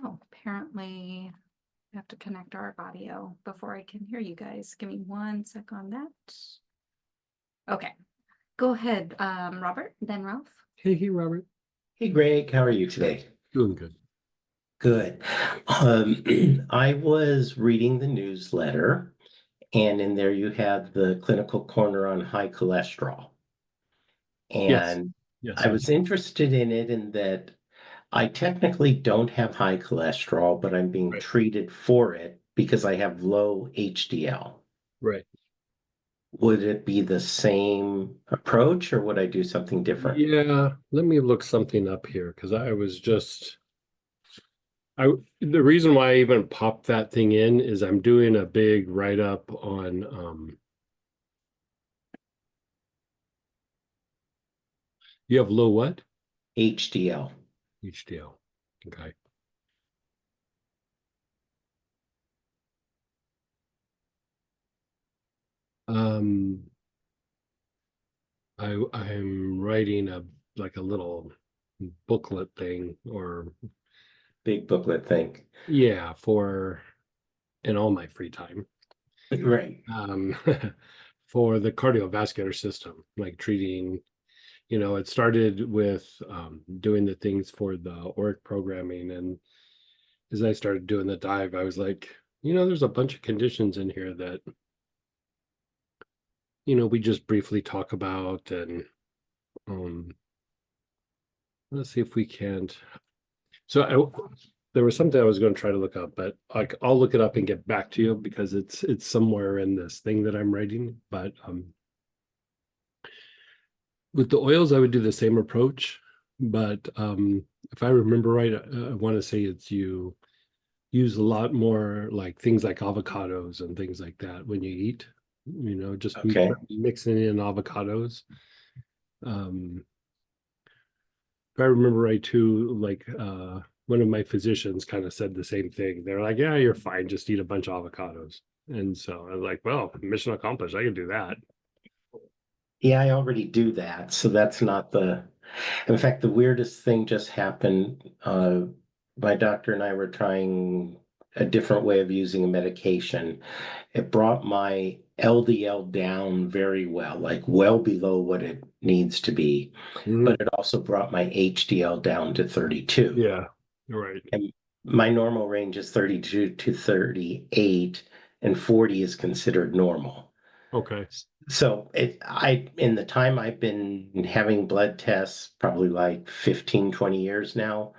Oh, apparently I have to connect our audio before I can hear you guys. Give me 1 sec on that. Okay, go ahead, Robert, then Ralph. Hey, Robert. Hey Greg, how are you today? Doing good. Good. I was reading the newsletter, and in there you have the clinical corner on high cholesterol. Yes. And Yes, I I was do. interested in it in that I technically don't have high cholesterol, but I'm being Right. treated for it because I have low HDL. Right. Would it be the same approach, or would I do something different? Yeah, let me look something up here because I was just the reason why I even popped that thing in is I'm doing a big write-up on you have low what? HDL. HDL. Okay. Um I'm writing a little booklet thing or Big booklet thing. yeah, for in all my free time. Right. Um for the cardiovascular system, like treating, it started with doing the things for the ORIC programming. And as I started doing the dive, I was like, there's a bunch of conditions in here that, we just briefly talk about. And um, let's see if we can't. So there was something I was going to try to look up, but I'll look it up and get back to you because it's somewhere in this thing that I'm writing. But with the oils, I would do the same approach, but if I remember right, I want to say it's you use a lot more like things like avocados and things like that when you eat. Just Okay. mixing in avocados. Um, if I remember right too, like one of my physicians kind of said the same thing. They're like, "Yeah, you're fine. Just eat a bunch of avocados." And so I was like, "Well, mission accomplished. I can do that." Yeah, I already do that. So that's not in fact, the weirdest thing just happened. My doctor and I were trying a different way of using a medication. It brought my LDL down very well, like well below what it needs to be. Mhm. But it also brought my HDL down to 32. Yeah, right. And my normal range is 32 to 38, and 40 is considered normal. Okay. So in the time I've been having blood tests, probably like 15, 20 years now,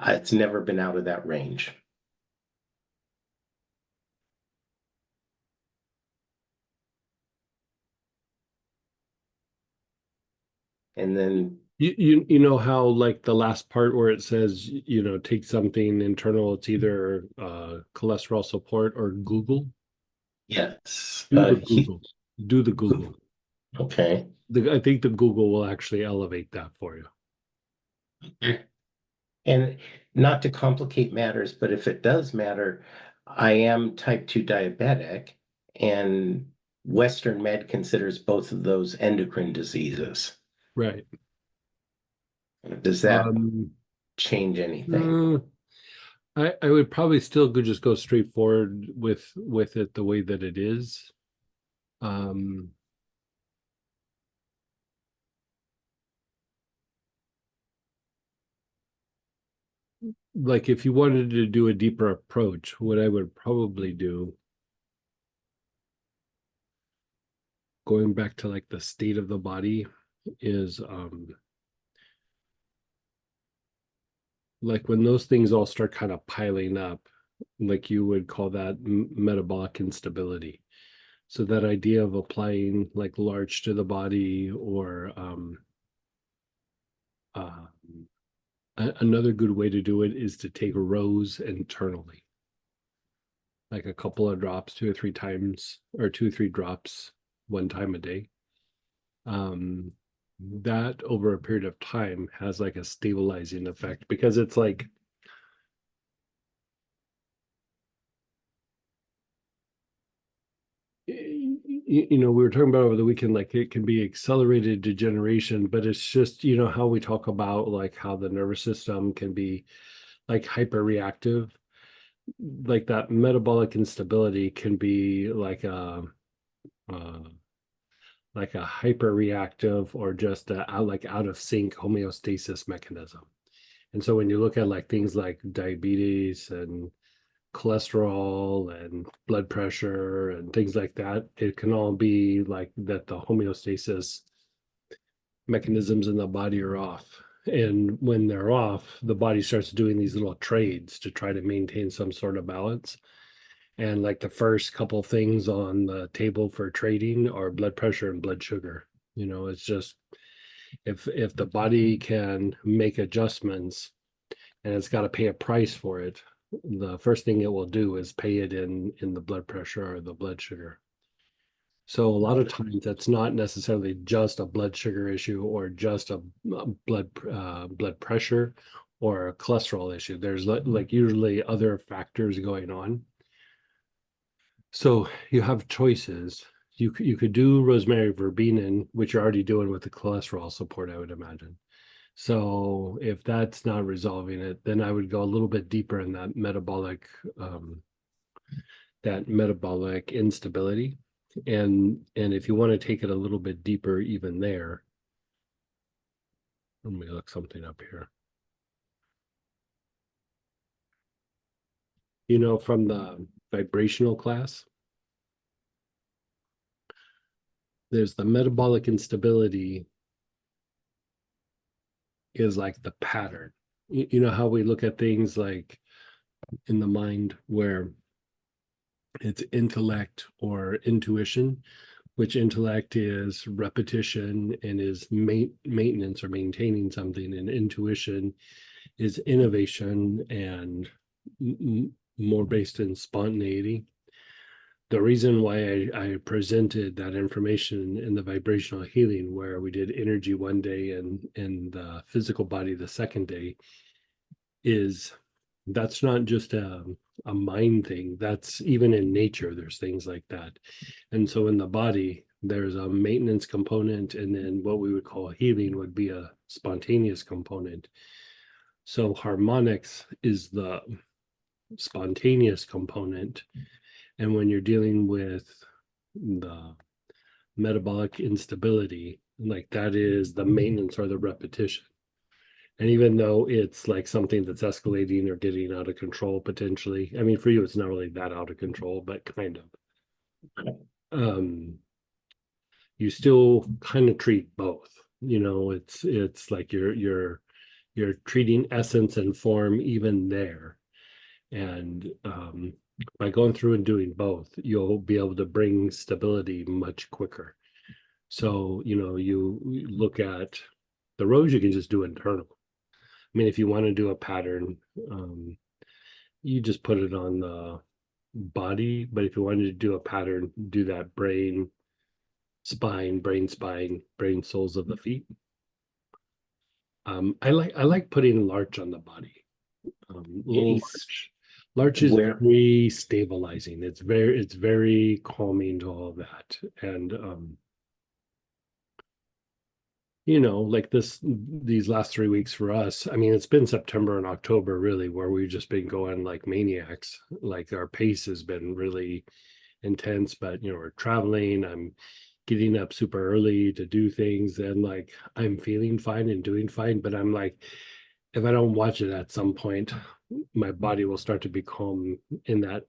it's never been out of that range. And then, You know how like the last part where it says, take something internal, it's either cholesterol support or Google. yes, Do the Google. Do the Google. okay. I think the Google will actually elevate that for you. And not to complicate matters, but if it does matter, I am type 2 diabetic, and Western med considers both of those endocrine diseases. Right. Does that Um, change anything? mm, I would probably still just go straight forward with it the way that it is. Um, like if you wanted to do a deeper approach, what I would probably do, going back to like the state of the body, is like when those things all start kind of piling up, like you would call that metabolic instability. So that idea of applying like large to the body or uh, another good way to do it is to take rows internally, like a couple of drops, 2 or 3 times, or 2 or 3 drops one time a day. Um, that over a period of time has like a stabilizing effect because it's like we were talking about over the weekend, like it can be accelerated degeneration, but it's just, how we talk about like how the nervous system can be like hyperreactive, like that metabolic instability can be uh, like a hyperreactive or just like out of sync homeostasis mechanism. And so when you look at like things like diabetes and cholesterol and blood pressure and things like that, it can all be like that the homeostasis mechanisms in the body are off. And when they're off, the body starts doing these little trades to try to maintain some sort of balance. And like the first couple things on the table for trading are blood pressure and blood sugar. You know, it's just if the body can make adjustments and it's got to pay a price for it, the first thing it will do is pay it in the blood pressure or the blood sugar. So a lot of times that's not necessarily just a blood sugar issue or just a blood pressure or a cholesterol issue. There's like usually other factors going on. So you have choices. You could do rosemary verbena, which you're already doing with the cholesterol support, I would imagine. So if that's not resolving it, then I would go a little bit deeper in that metabolic instability. And if you want to take it a little bit deeper even there, let me look something up here. You know, from the vibrational class, there's the metabolic instability is like the pattern. You know how we look at things like in the mind where it's intellect or intuition, which intellect is repetition and is maintenance or maintaining something, and intuition is innovation and more based in spontaneity. The reason why I presented that information in the vibrational healing, where we did energy one day and the physical body the second day, is that's not just a mind thing. That's even in nature, there's things like that. And so in the body, there's a maintenance component, and then what we would call healing would be a spontaneous component. So harmonics is the spontaneous component. And when you're dealing with the metabolic instability, like that is the maintenance or the repetition. And even though it's like something that's escalating or getting out of control potentially, I mean, for you, it's not really that out of control, but kind of. You still kind of treat both. You know, it's like you're treating essence and form even there. And by going through and doing both, you'll be able to bring stability much quicker. So, you know, you look at the rows, you can just do internal. I mean, if you want to do a pattern, you just put it on the body. But if you wanted to do a pattern, do that brain, spine, brain, soles of the feet. I like putting larch on the body. Little larch. Larch is very stabilizing. It's very calming to all that. And you know, like these last 3 weeks for us, I mean, it's been September and October really where we've just been going like maniacs. Like our pace has been really intense, but you know, we're traveling. I'm getting up super early to do things, and like I'm feeling fine and doing fine, but I'm like, if I don't watch it at some point, my body will start to become in that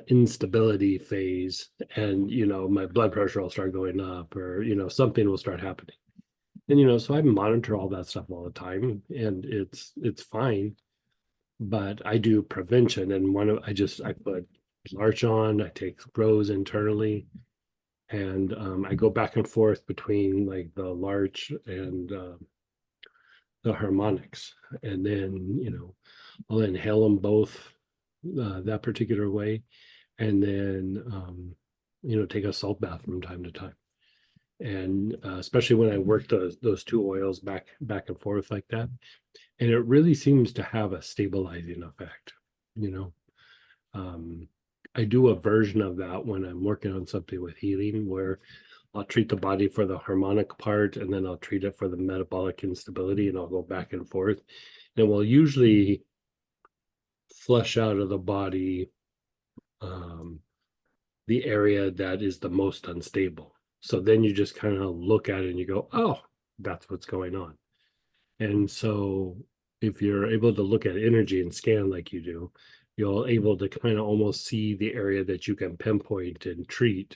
instability phase, and you know, my blood pressure will start going up, or you know, something will start happening. And you know, so I monitor all that stuff all the time, and it's fine. But I do prevention, and I put larch on, I take rows internally, and I go back and forth between like the larch and the harmonics, and then you know, I'll inhale them both that particular way, and then you know, take a salt bath from time to time. And especially when I work those two oils back and forth like that, and it really seems to have a stabilizing effect. You know, I do a version of that when I'm working on something with healing, where I'll treat the body for the harmonic part, and then I'll treat it for the metabolic instability, and I'll go back and forth. it will usually flush out of the body the area that is the most unstable. So then you just kind of look at it and you go, oh, that's what's going on. And so if you're able to look at energy and scan like you do, you're able to kind of almost see the area that you can pinpoint and treat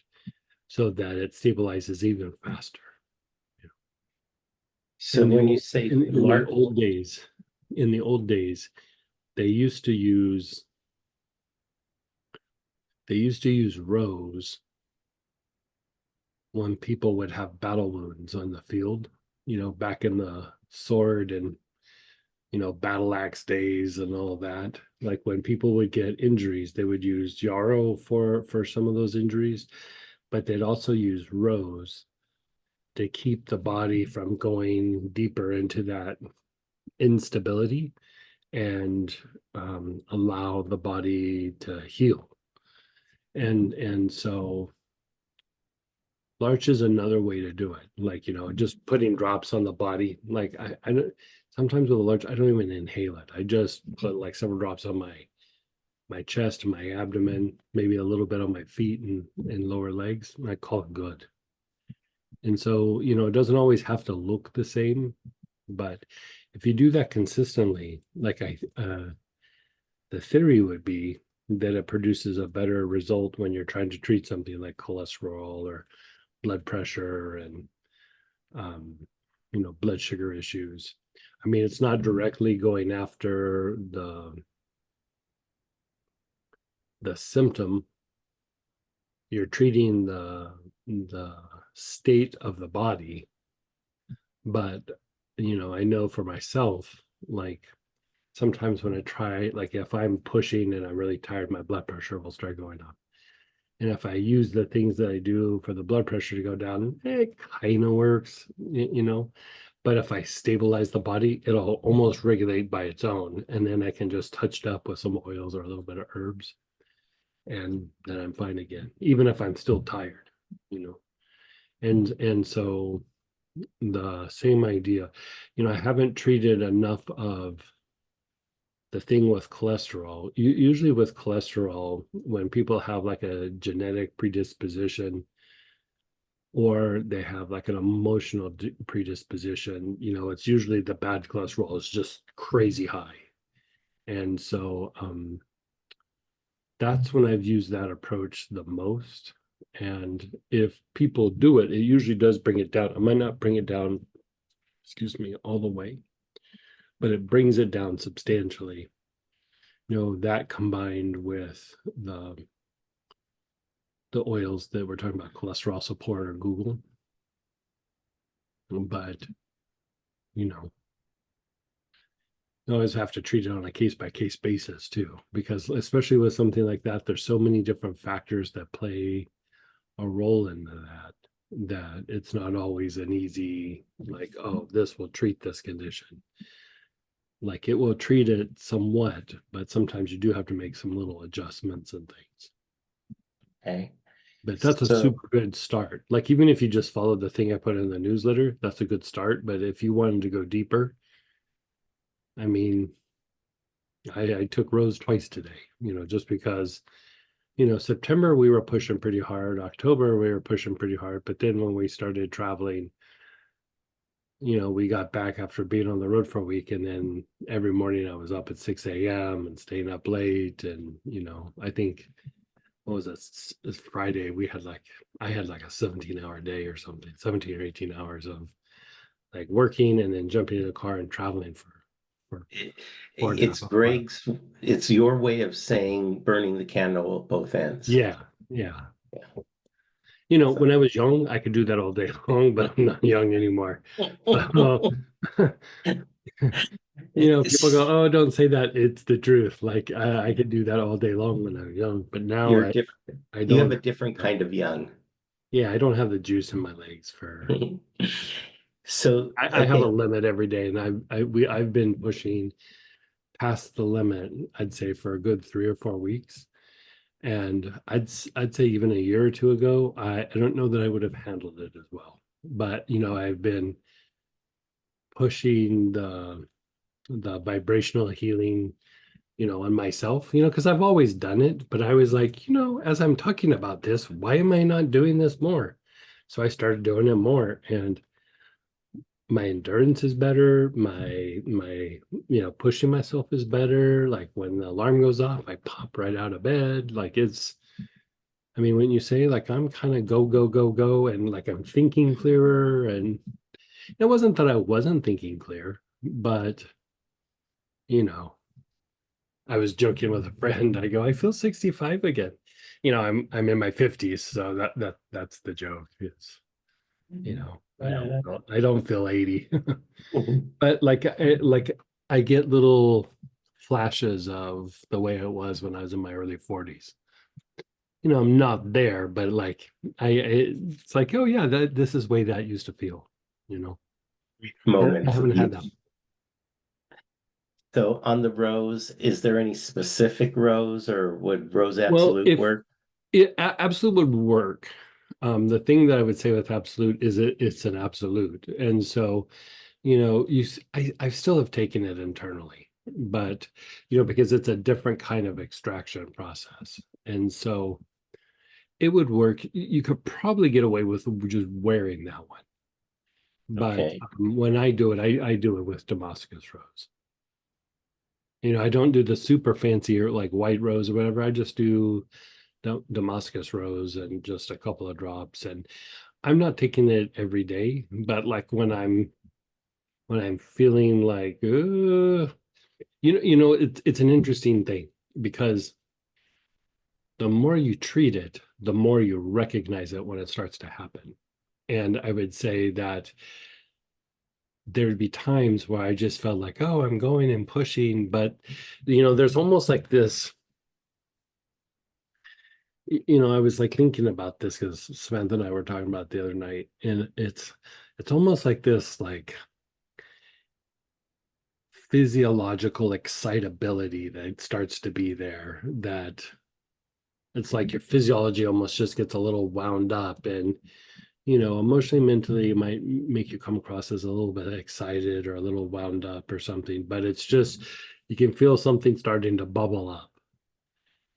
so that it stabilizes even faster. So when you say in the large, old days, they used to use rows when people would have battle wounds on the field, back in the sword and battle axe days and all that. Like when people would get injuries, they would use yarrow for some of those injuries, but they'd also use rows to keep the body from going deeper into that instability and allow the body to heal. And so larch is another way to do it. Like, just putting drops on the body. Like I don't, sometimes with a larch, I don't even inhale it. I just put like several drops on my chest, my abdomen, maybe a little bit on my feet and lower legs. And I call it good. And so, it doesn't always have to look the same, but if you do that consistently, like the theory would be that it produces a better result when you're trying to treat something like cholesterol or blood pressure and blood sugar issues. I mean, it's not directly going after the symptom. You're treating the state of the body. But I know for myself, like sometimes when I try, like if I'm pushing and I'm really tired, my blood pressure will start going up. And if I use the things that I do for the blood pressure to go down, it kind of works, But if I stabilize the body, it'll almost regulate by its own. And then I can just touch it up with some oils or a little bit of herbs. And then I'm fine again, even if I'm still tired, And so the same idea, I haven't treated enough of the thing with cholesterol. Usually with cholesterol, when people have like a genetic predisposition or they have like an emotional predisposition, it's usually the bad cholesterol is just crazy high. And so that's when I've used that approach the most. And if people do it, it usually does bring it down. I might not bring it down, all the way, but it brings it down substantially. That combined with the oils that we're talking about, cholesterol support or Google. But, you always have to treat it on a case-by-case basis too, because especially with something like that, there's so many different factors that play a role in that it's not always an easy, like, oh, this will treat this condition. Like it will treat it somewhat, but sometimes you do have to make some little adjustments and things. okay. But that's a super good start. Like even if you just follow the thing I put in the newsletter, that's a good start. But if you wanted to go deeper, I mean, I took Rose twice today, just because, September we were pushing pretty hard. October we were pushing pretty hard. But then when we started traveling, we got back after being on the road for a week, and then every morning I was up at 6 a.m. and staying up late. And, I think, what was it? This Friday, I had like a 17-hour day or something, 17 or 18 hours of like working and then jumping in the car and traveling for It's Greg's, it's your way of saying burning the candle at both ends. Yeah. When I was young, I could do that all day long, but I'm not young anymore. People go, oh, don't say that. It's the truth. Like I could do that all day long when I was young, but now You're different. I You have don't. a different kind of young. Yeah, I don't have the juice in my legs for. So I have a limit every day, and I've been pushing past the limit, I'd say, for a good 3 or 4 weeks. And I'd say even a year or two ago, I don't know that I would have handled it as well. But I've been pushing the the vibrational healing, on myself, because I've always done it, but I was like, as I'm talking about this, why am I not doing this more? So I started doing it more, and my endurance is better. My pushing myself is better. Like when the alarm goes off, I pop right out of bed. Like I mean, when you say like I'm kind of go, go, go, go, and like I'm thinking clearer, and it wasn't that I wasn't thinking clear, but you know, I was joking with a friend. I go, I feel 65 again. I'm in my 50s, so that's the joke. Is Yeah. I don't feel 80. Mhm. But like I get little flashes of the way it was when I was in my early 40s. I'm not there, but like it's like, oh yeah, this is way that used to feel, you know. And I Moment for haven't had you. that. So on the rose, is there any specific rose or would rose Well, absolute if work? it absolute would work, the thing that I would say with absolute is it's an absolute, and so I still have taken it internally, but because it's a different kind of extraction process, and so it would work. You could probably get away with just wearing that one. But Okay. when I do it, I do it with Damascus rose. I don't do the super fancy or like white rose or whatever. I just do Damascus rose and just a couple of drops. And I'm not taking it every day, but like when I'm feeling like, it's an interesting thing because the more you treat it, the more you recognize it when it starts to happen. And I would say that there would be times where I just felt like, oh, I'm going and pushing, but there's almost like this. I was like thinking about this because Samantha and I were talking about it the other night, and it's almost like this like physiological excitability that starts to be there, that it's like your physiology almost just gets a little wound up, and emotionally, mentally, it might make you come across as a little bit excited or a little wound up or something, but it's just you can feel something starting to bubble up.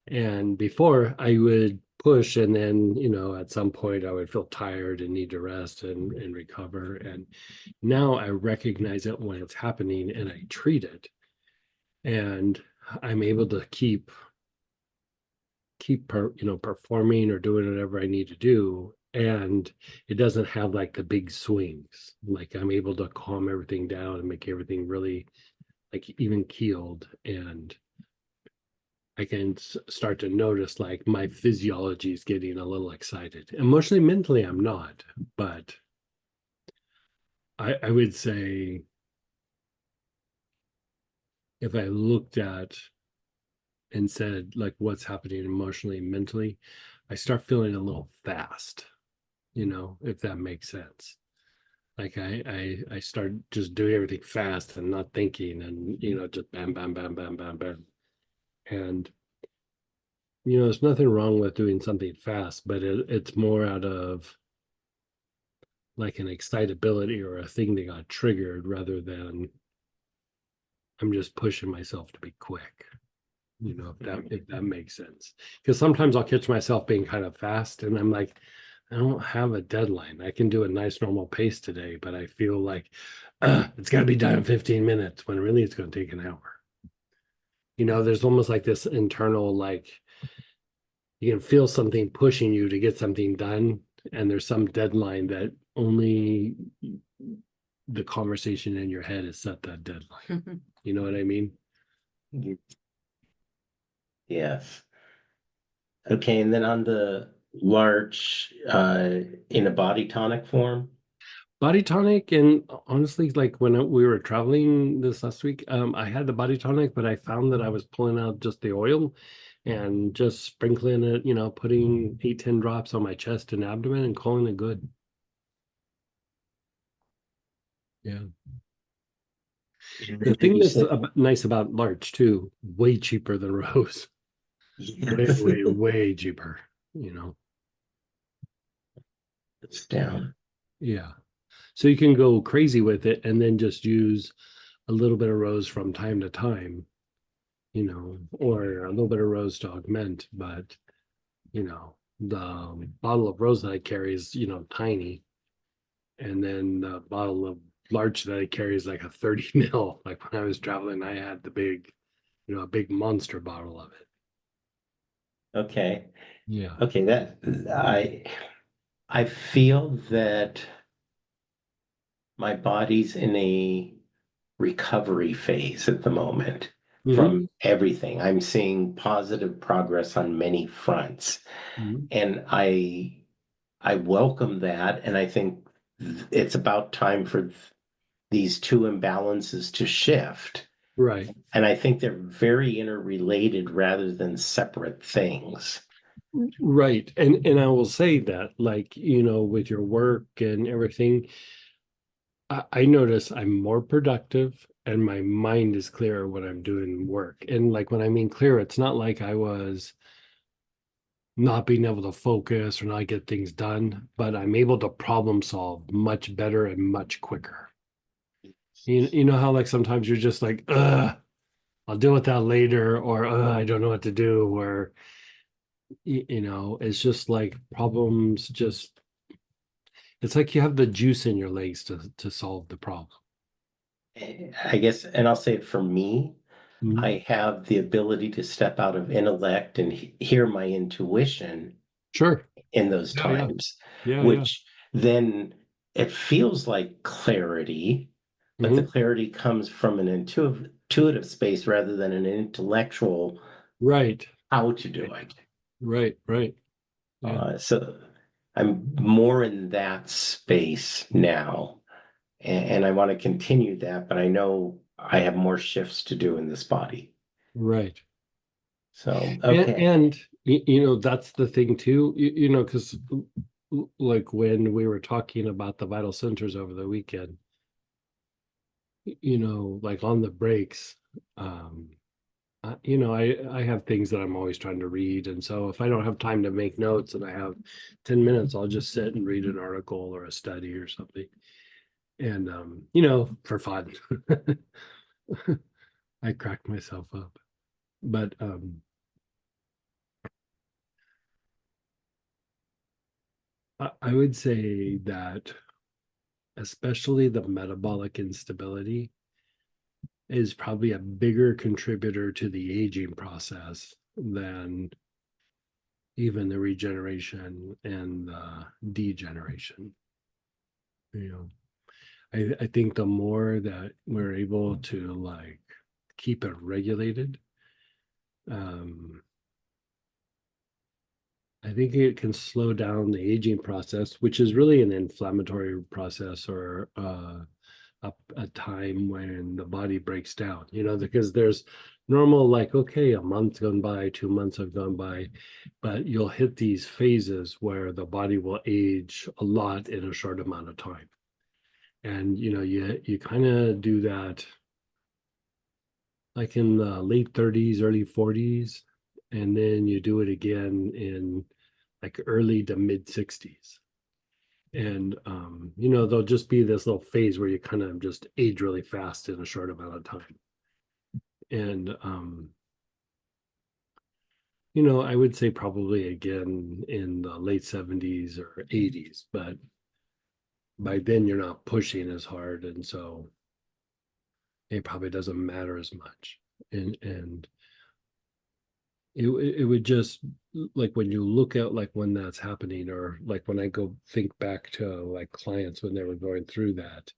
And before I would push, and then, at some point I would feel tired and need to rest and recover. And now I recognize it when it's happening and I treat it. And I'm able to performing or doing whatever I need to do. And it doesn't have like the big swings. Like I'm able to calm everything down and make everything really like even keeled. And I can start to notice like my physiology is getting a little excited. Emotionally, mentally, I'm not, but I would say if I looked at and said like what's happening emotionally, mentally, I start feeling a little fast, if that makes sense. Like I start just doing everything fast and not thinking, and just bam, bam, bam, bam, bam, bam. And there's nothing wrong with doing something fast, but it's more out of like an excitability or a thing that got triggered rather than I'm just pushing myself to be quick. If that makes sense. Because sometimes I'll catch myself being kind of fast and I'm like, I don't have a deadline. I can do a nice normal pace today, but I feel like it's got to be done in 15 minutes when really it's going to take an hour. There's almost like this internal, like you can feel something pushing you to get something done. And there's some deadline that only the conversation in your head is set that deadline. You know what I mean? Yes. Okay, and then on the large in a body tonic form. Body tonic, and honestly, like when we were traveling this last week, I had the body tonic, but I found that I was pulling out just the oil and just sprinkling it, putting 8-10 drops on my chest and abdomen and calling it good. Yeah. The Did thing you that's say nice about Larch too, way cheaper than Rose. Way, yes? way, way cheaper, you know. It's down. Yeah. So you can go crazy with it and then just use a little bit of rose from time to time, or a little bit of rose to augment, but the bottle of rose that I carry is, tiny. And then the bottle of large that I carry is like a 30 mil. Like when I was traveling, I had the big, a big monster bottle of it. Okay. Yeah. Okay, that I feel that my body's in a recovery phase at the moment Hmm. from everything. I'm seeing positive progress on many fronts. Hmm. And I welcome that, and I think it's about time for these two imbalances to shift. Right. And I think they're very interrelated rather than separate things. Right. And I will say that, like, with your work and everything, I notice I'm more productive and my mind is clearer when I'm doing work. And like when I mean clear, it's not like I was not being able to focus or not get things done, but I'm able to problem solve much better and much quicker. You know how like sometimes you're just like, I'll deal with that later, or I don't know what to do, or it's just like problems just it's like you have the juice in your legs to solve the problem. I guess, and I'll say it for me, Mhm. I have the ability to step out of intellect and hear my intuition Sure. in those Yeah, yeah. times, Yeah, yeah. which then it feels like clarity, but the Hmm. clarity comes from an intuitive space rather than an intellectual Right. how to do it. Right, right. Yeah. So I'm more in that space now, and I want to continue that, but I know I have more shifts to do in this body. Right. So, And, okay. and that's the thing too, because like when we were talking about the vital centers over the weekend, like on the breaks, um, I have things that I'm always trying to read. And so if I don't have time to make notes and I have 10 minutes, I'll just sit and read an article or a study or something. And, for fun, I crack myself up. But, I would say that especially the metabolic instability is probably a bigger contributor to the aging process than even the regeneration and the degeneration. You know, I think the more that we're able to like keep it regulated, um, I think it can slow down the aging process, which is really an inflammatory process or a time when the body breaks down, because there's normal, like, okay, a month gone by, 2 months have gone by, but you'll hit these phases where the body will age a lot in a short amount of time. And, you kind of do that like in the late 30s, early 40s, and then you do it again in like early to mid 60s. And there'll just be this little phase where you kind of just age really fast in a short amount of time. And I would say probably again in the late 70s or 80s, but by then you're not pushing as hard, and so it probably doesn't matter as much. And it would just, like when you look at like when that's happening, or like when I go think back to like clients when they were going through that,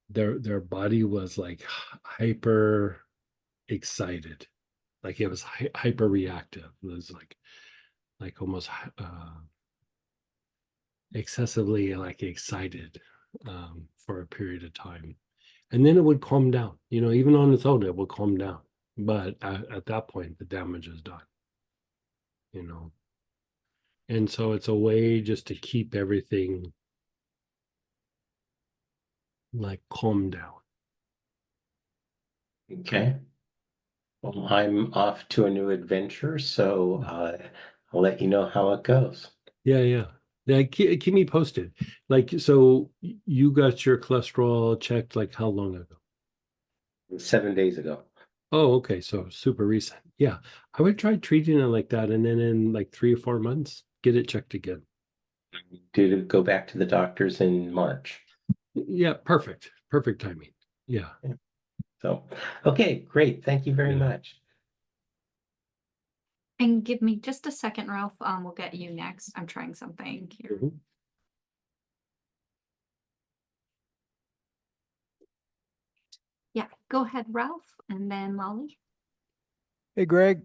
their body was like hyper excited, like it was hyper reactive. It was like almost excessively like excited for a period of time, and then it would calm down. Even on its own, it would calm down. But at that point, the damage is done. You know, and so it's a way just to keep everything like calmed down. Okay. Well, I'm off to a new adventure, so I'll let you know how it goes. Yeah, yeah. Yeah, keep me posted. Like, so you got your cholesterol checked like how long ago? 7 days ago. Oh, okay. So super recent. Yeah. I would try treating it like that. And then in like 3 or 4 months, get it checked again. Did it go back to the doctors in March? Yeah. Perfect. Perfect timing. Yeah. So, okay, great. Thank you very Yeah. much. And give me just a second, Ralph. We'll get you next. I'm trying something here. Mhm. Yeah, go ahead, Ralph, and then Lolly. Hey Greg,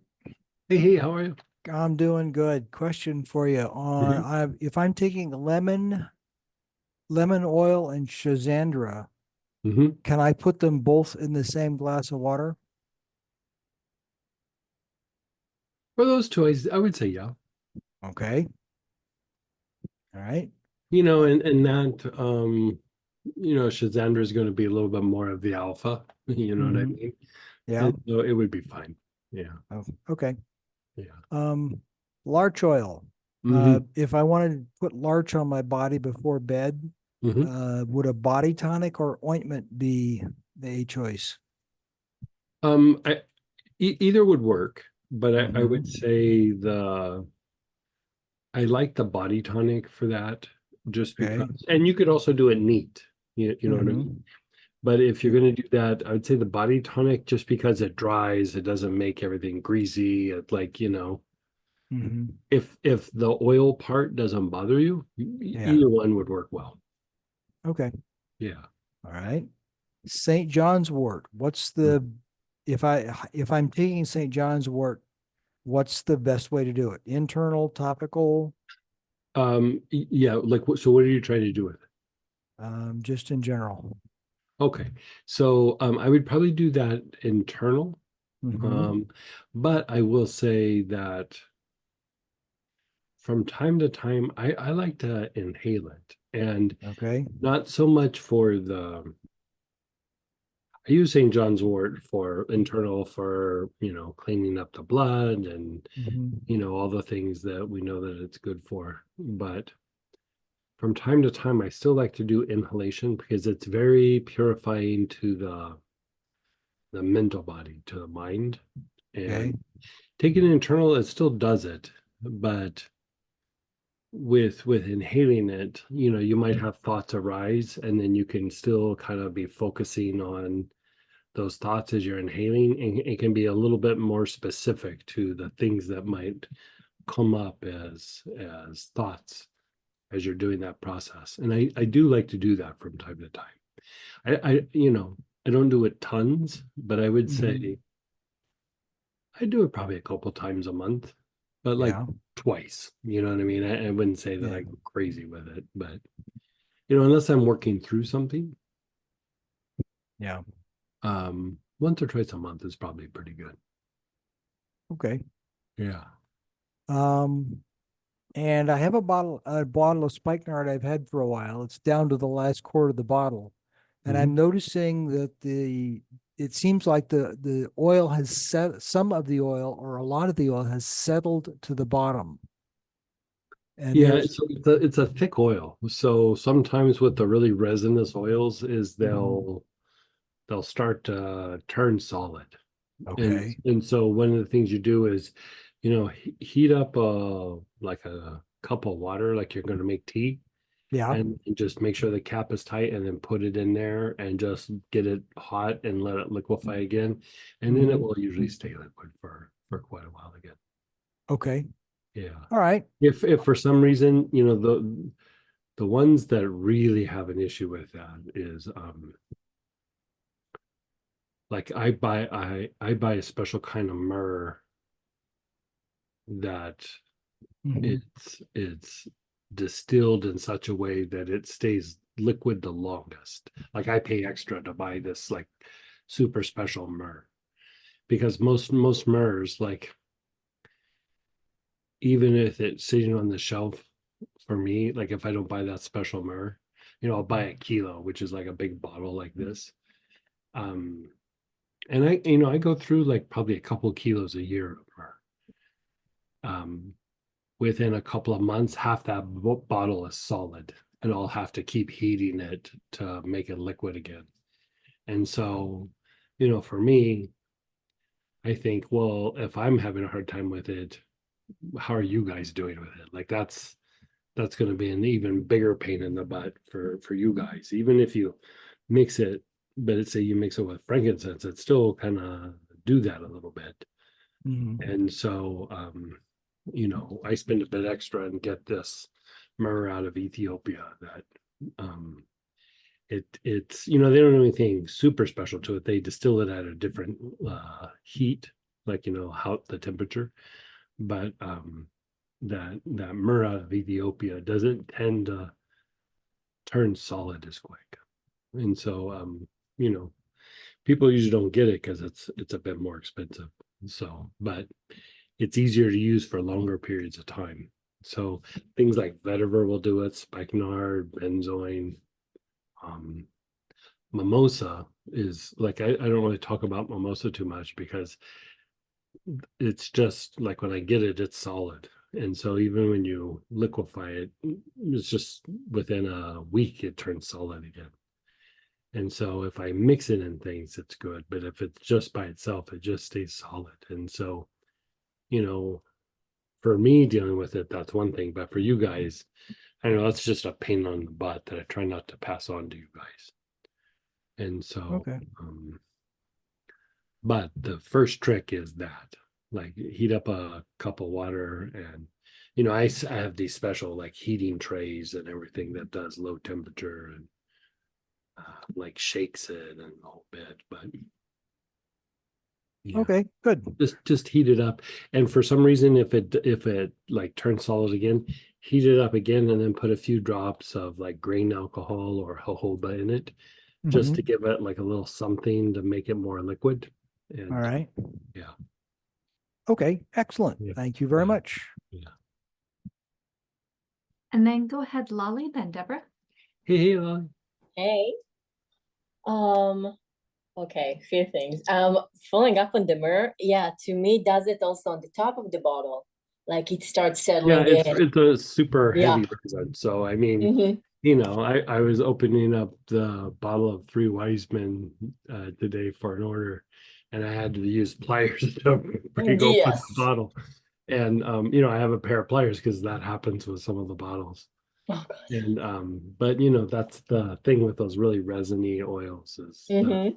Hey, how are you? I'm doing good. Question for you on if I'm taking lemon oil and Shazandra, Mm-hmm. can I put them both in the same glass of water? For those two, I would say yeah. Okay. All right. And that Shazandra is going to be a little bit more of the alpha, you know what I Mhm. mean? Yeah. And so it would be fine. Yeah. Oh, okay. Yeah. Larch oil. Mm-hmm. If I wanted to put larch on my body before bed, Mm-hmm. would a body tonic or ointment be the choice? Either would work, but I would Mhm. say I like the body tonic for that, just Okay. because, and you could also do it neat, you know what I mean? Mhm. But if you're Yeah. going to do that, I would say the body tonic, just because it dries, it doesn't make everything greasy. It like, Mhm. if the oil part doesn't bother you, Yeah. either one would work well. Okay. Yeah. All right. St. John's wort. What's the if I'm taking St. John's wort, what's the best way to do it? Internal, topical, Yeah, like so what are you trying to do with it? just in general. Okay. So I would probably do that internal. Mm-hmm. Um, but I will say that from time to time, I like to inhale it, and Okay. not so much for I use St. John's wort for internal for, cleaning up the blood and, Mm-hmm. all the things that we know that it's good for. But from time to time, I still like to do inhalation because it's very purifying to the mental body, to the mind. Okay. And taking internal, it still does it, but with inhaling it, you might have thoughts arise, and then you can still kind of be focusing on those thoughts as you're inhaling, and it can be a little bit more specific to the things that might come up as thoughts as you're doing that process. And I do like to do that from time to time. I don't do it tons, but I would Mm-hmm. say I do it probably a couple times a month, but like Yeah. twice. You know what I mean? I wouldn't say that Yeah. I go crazy with it, but unless I'm working through something, Yeah. once or twice a month is probably pretty good. Okay. Yeah. Um, and I have a bottle of spikenard I've had for a while. It's down to the last quart of the bottle. And Mhm. I'm noticing that it seems like the oil has set some of the oil or a lot of the oil has settled to the bottom. And Yeah, there's so it's a thick oil. So sometimes with the really resinous oils is Mhm. they'll start to turn solid. And Okay. and so one of the things you do is, heat up like a cup of water, like you're going to make tea, Yeah. and just make sure the cap is tight, and then put it in there and just get it hot and let it liquefy again, and then it Mhm. will usually stay liquid for quite a while again. Okay. Yeah. All right. If for some reason, the ones that really have an issue with that is like I buy a special kind of myrrh that Mhm. it's distilled in such a way that it stays liquid the longest. Like I pay extra to buy this like super special myrrh, because most myrrhs, like, even if it's sitting on the shelf, for me, like if I don't buy that special myrrh, I'll buy a kilo, which is like a big bottle like this. Um, and I go through like probably a couple kilos a year of myrrh. Um, Within a couple of months, half that bottle is solid, and I'll have to keep heating it to make it liquid again. And so for me, I think, well, if I'm having a hard time with it, how are you guys doing with it? Like that's going to be an even bigger pain in the butt for you guys. Even if you mix it, but let's say you mix it with frankincense, it still kind of do that a little bit. Mhm. And so, I spend a bit extra and get this myrrh out of Ethiopia that, it's, they don't do anything super special to it. They distill it at a different, heat, like, how the temperature, but, that myrrh out of Ethiopia doesn't tend to turn solid as quick. And so, people usually don't get it because it's a bit more expensive. So, but it's easier to use for longer periods of time. So things like vetiver will do it, spikenard, benzoin, um, mimosa is like I don't really talk about mimosa too much because it's just like when I get it, it's solid. And so even when you liquefy it, it's just within a week it turns solid again. And so if I mix it in things, it's good. But if it's just by itself, it just stays solid. And so, you know, for me dealing with it, that's one thing. But for you guys, I know that's just a pain on the butt that I try not to pass on to you guys. And so, Okay. but the first trick is that, like, heat up a cup of water, and I have these special like heating trays and everything that does low temperature and like shakes it and the whole bit. But yeah, Okay, good. just heat it up, and for some reason, if it like turns solid again, heat it up again, and then put a few drops of like grain alcohol or jojoba in it, just to Mhm. give it like a little something to make it more liquid. All And right. yeah, Okay, excellent. Yeah. Thank you very Yeah. much. yeah. And then go ahead, Lolly, then Deborah. Hey, Hey. Um, okay, few things. Following up on the myrrh, yeah, to me it does it also on the top of the bottle. Like it starts yeah, settling it's in. it's a super Yeah. heavy resin. So I mean, Mm-hmm. I was opening up the bottle of Three Wise Men today for an order, and I had to use pliers to break open Yes. the bottle. And I have a pair of pliers because that happens with some of the bottles. Oh God. And but that's the thing with those really resiny oils is Mm-hmm.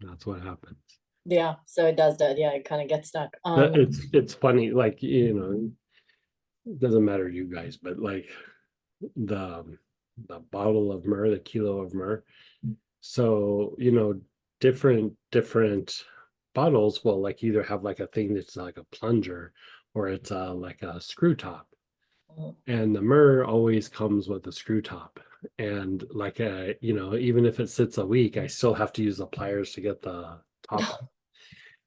that's what happens. Yeah, so it does that. Yeah, it kind of gets stuck. But it's funny, like it doesn't matter you guys, but like the the bottle of myrrh, the kilo of myrrh. So, different bottles will like either have like a thing that's like a plunger or it's like a screw top. And the myrrh always comes with a screw top. And like even if it sits a week, I still have to use the pliers to get the top.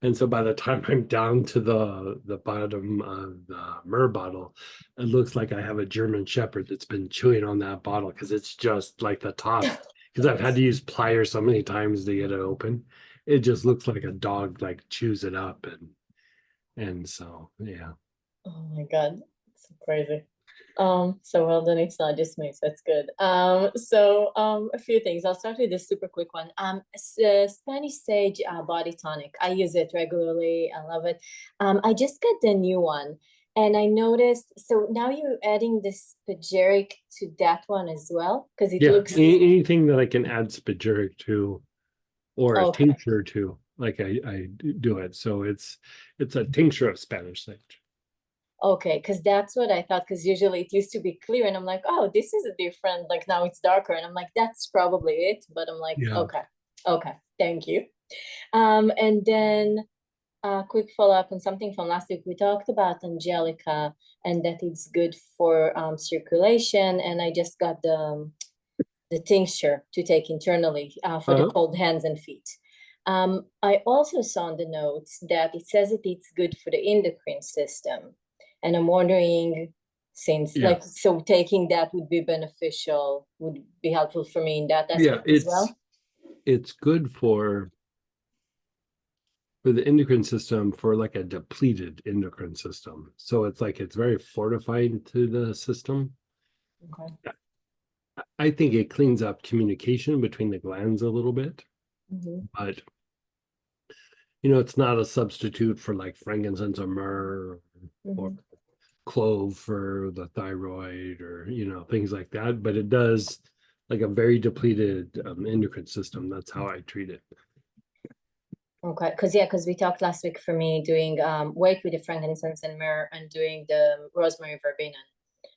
And so by the time I'm down to the bottom of the myrrh bottle, it looks like I have a German Shepherd that's been chewing on that bottle because it's just like the top. Because I've had to use pliers so many times to get it open. It just looks like a dog like chews it up, and so yeah. Oh my God, it's so crazy. So well done, it's not just me, so it's good. A few things. I'll start with this super quick one. Spanish Sage body tonic. I use it regularly. I love it. I just got the new one, and I noticed. So now you're adding this spagyric to that one as well, because it Yeah, looks anything that I can add spagyric to or a okay. tincture to, like I do it. So it's a tincture of Spanish sage. Okay, because that's what I thought. Because usually it used to be clear, and I'm like, oh, this is a different. Like now it's darker, and I'm like, that's probably it. But I'm like, Yeah. okay, thank you. And then a quick follow-up on something from last week. We talked about Angelica and that it's good for circulation, and I just got the tincture to take internally for the cold hands and feet. I also saw in the notes that it says that it's good for the endocrine system. And I'm wondering, since Yeah. so taking that would be beneficial, would be helpful for me in that Yeah, aspect as well. it's good for the endocrine system, for like a depleted endocrine system. So it's very fortifying to the system. Okay. I think it cleans up communication between the glands a little bit, Mm-hmm. but it's not a substitute for like frankincense or myrrh or Mhm. clove for the thyroid or, things like that. But it does like a very depleted endocrine system. That's how I treat it. Okay, because we talked last week for me doing work with the frankincense and myrrh and doing the rosemary verbena.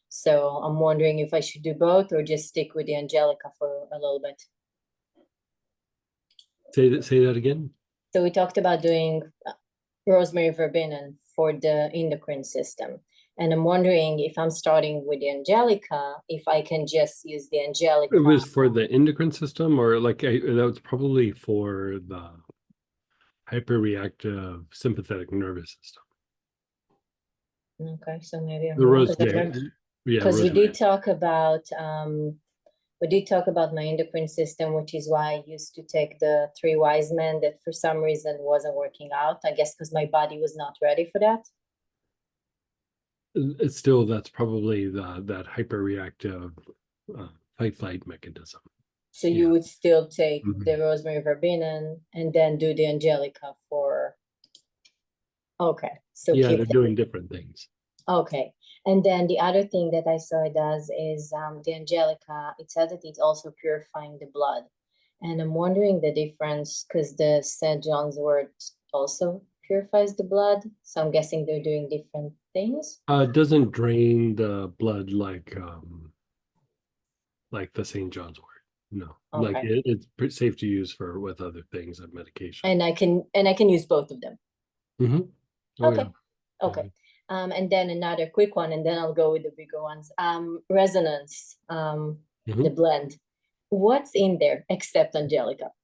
So I'm wondering if I should do both or just stick with the angelica for a little bit. Say that again. So we talked about doing rosemary verbena for the endocrine system. And I'm wondering if I'm starting with the angelica, if I can just use the angelica. It was for the endocrine system, or like that was probably for the hyperreactive sympathetic nervous system. Okay, so maybe I'm The wrong. rosemary, yeah, Because we rosemary. did talk about my endocrine system, which is why I used to take the 3 wise men that for some reason wasn't working out. I guess because my body was not ready for that. It's still, that's probably that hyperreactive fight flight mechanism. So Yeah. you would still take Mhm. the rosemary verbena and then do the angelica for. Okay, so Yeah, keep they're doing different things. Okay. And then the other thing that I saw it does is the angelica, it says that it's also purifying the blood. And I'm wondering the difference because the St. John's wort also purifies the blood. So I'm guessing they're doing different things. It doesn't drain the blood like the St. John's wort. No, like Okay. it's pretty safe to use with other things like medication. And I can use both of them. Mhm. Oh, Okay. yeah. Okay. And then another quick one, and then I'll go with the bigger ones. Resonance, Mhm. the blend. What's in there except angelica?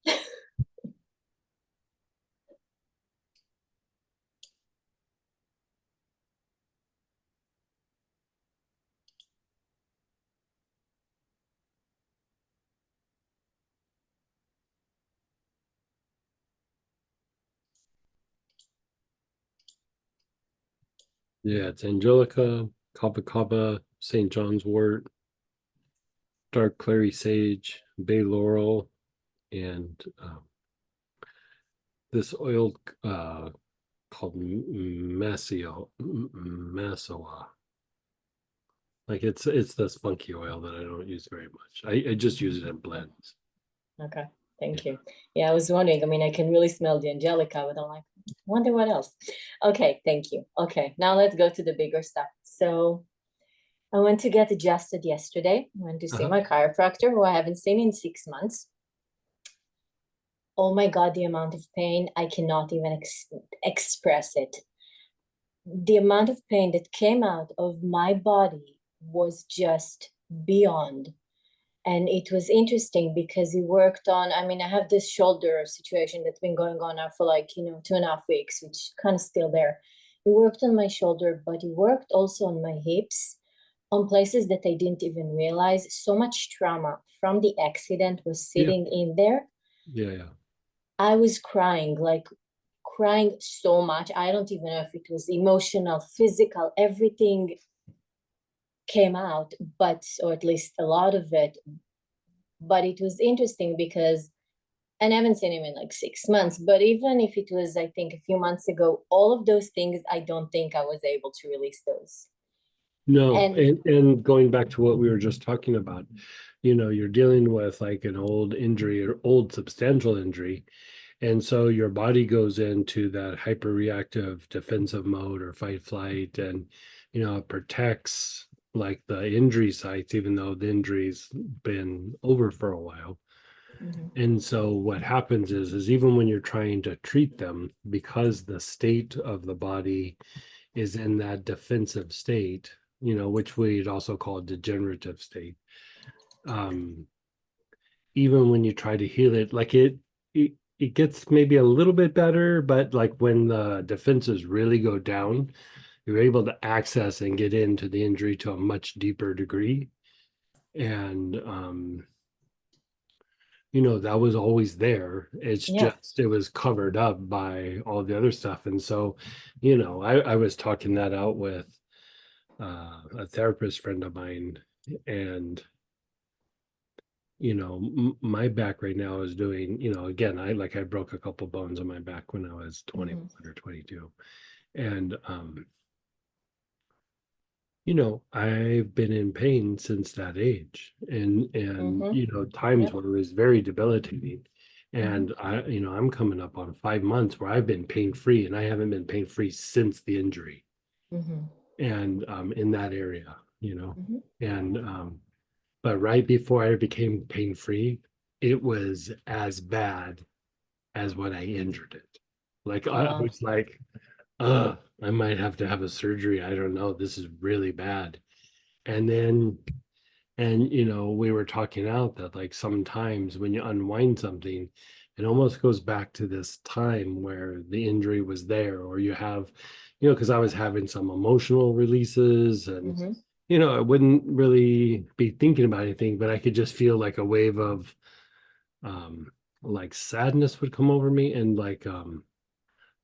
Yeah, it's angelica, kava kava, St. John's wort, dark clary sage, bay laurel, and this oil called Massoa. Like it's this funky oil that I don't use very much. I just use it in blends. Okay, thank you. Yeah, I was wondering. I mean, I can really smell the angelica, but I'm like, wonder what else. Okay, thank you. Okay, now let's go to the bigger stuff. So I went to get adjusted yesterday. I went to see my chiropractor, who I haven't seen in 6 months. Oh my God, the amount of pain, I cannot even express it. The amount of pain that came out of my body was just beyond. And it was interesting because he worked on, I mean, I have this shoulder situation that's been going on now for like, 2.5 weeks, which kind of still there. He worked on my shoulder, but he worked also on my hips, on places that I didn't even realize. So much trauma from the accident was sitting in there. Yeah. I was crying, like crying so much. I don't even know if it was emotional, physical, everything came out, or at least a lot of it. But it was interesting because, and I haven't seen him in like 6 months, but even if it was, I think, a few months ago, all of those things, I don't think I was able to release those. No, And and going back to what we were just talking about, you're dealing with like an old injury or old substantial injury. And so your body goes into that hyperreactive defensive mode or fight flight, and it protects like the injury sites, even though the injury's been over for a while. And so what happens is even when you're trying to treat them, because the state of the body is in that defensive state, which we'd also call degenerative state. Even when you try to heal it, like it gets maybe a little bit better, but like when the defenses really go down, you're able to access and get into the injury to a much deeper degree. And that was always there. It's just it was covered up by all the other stuff. And so, I was talking that out with a therapist friend of mine, and my back right now is doing, again, I broke a couple bones in my back when I was 21 or 22. And, I've been in pain since that age, and times Yep. where it was very debilitating. And I'm coming up on 5 months where I've been pain free, and I haven't been pain free since the injury. And in that area, and but right before I became pain free, it was as bad as when I injured it. Like I Wow. was like, I might have to have a surgery. I don't know. This is really bad. And then, we were talking out that like sometimes when you unwind something, it almost goes back to this time where the injury was there, or you have, because I was having some emotional releases, and I wouldn't really be thinking about anything, but I could just feel like a wave of like sadness would come over me, and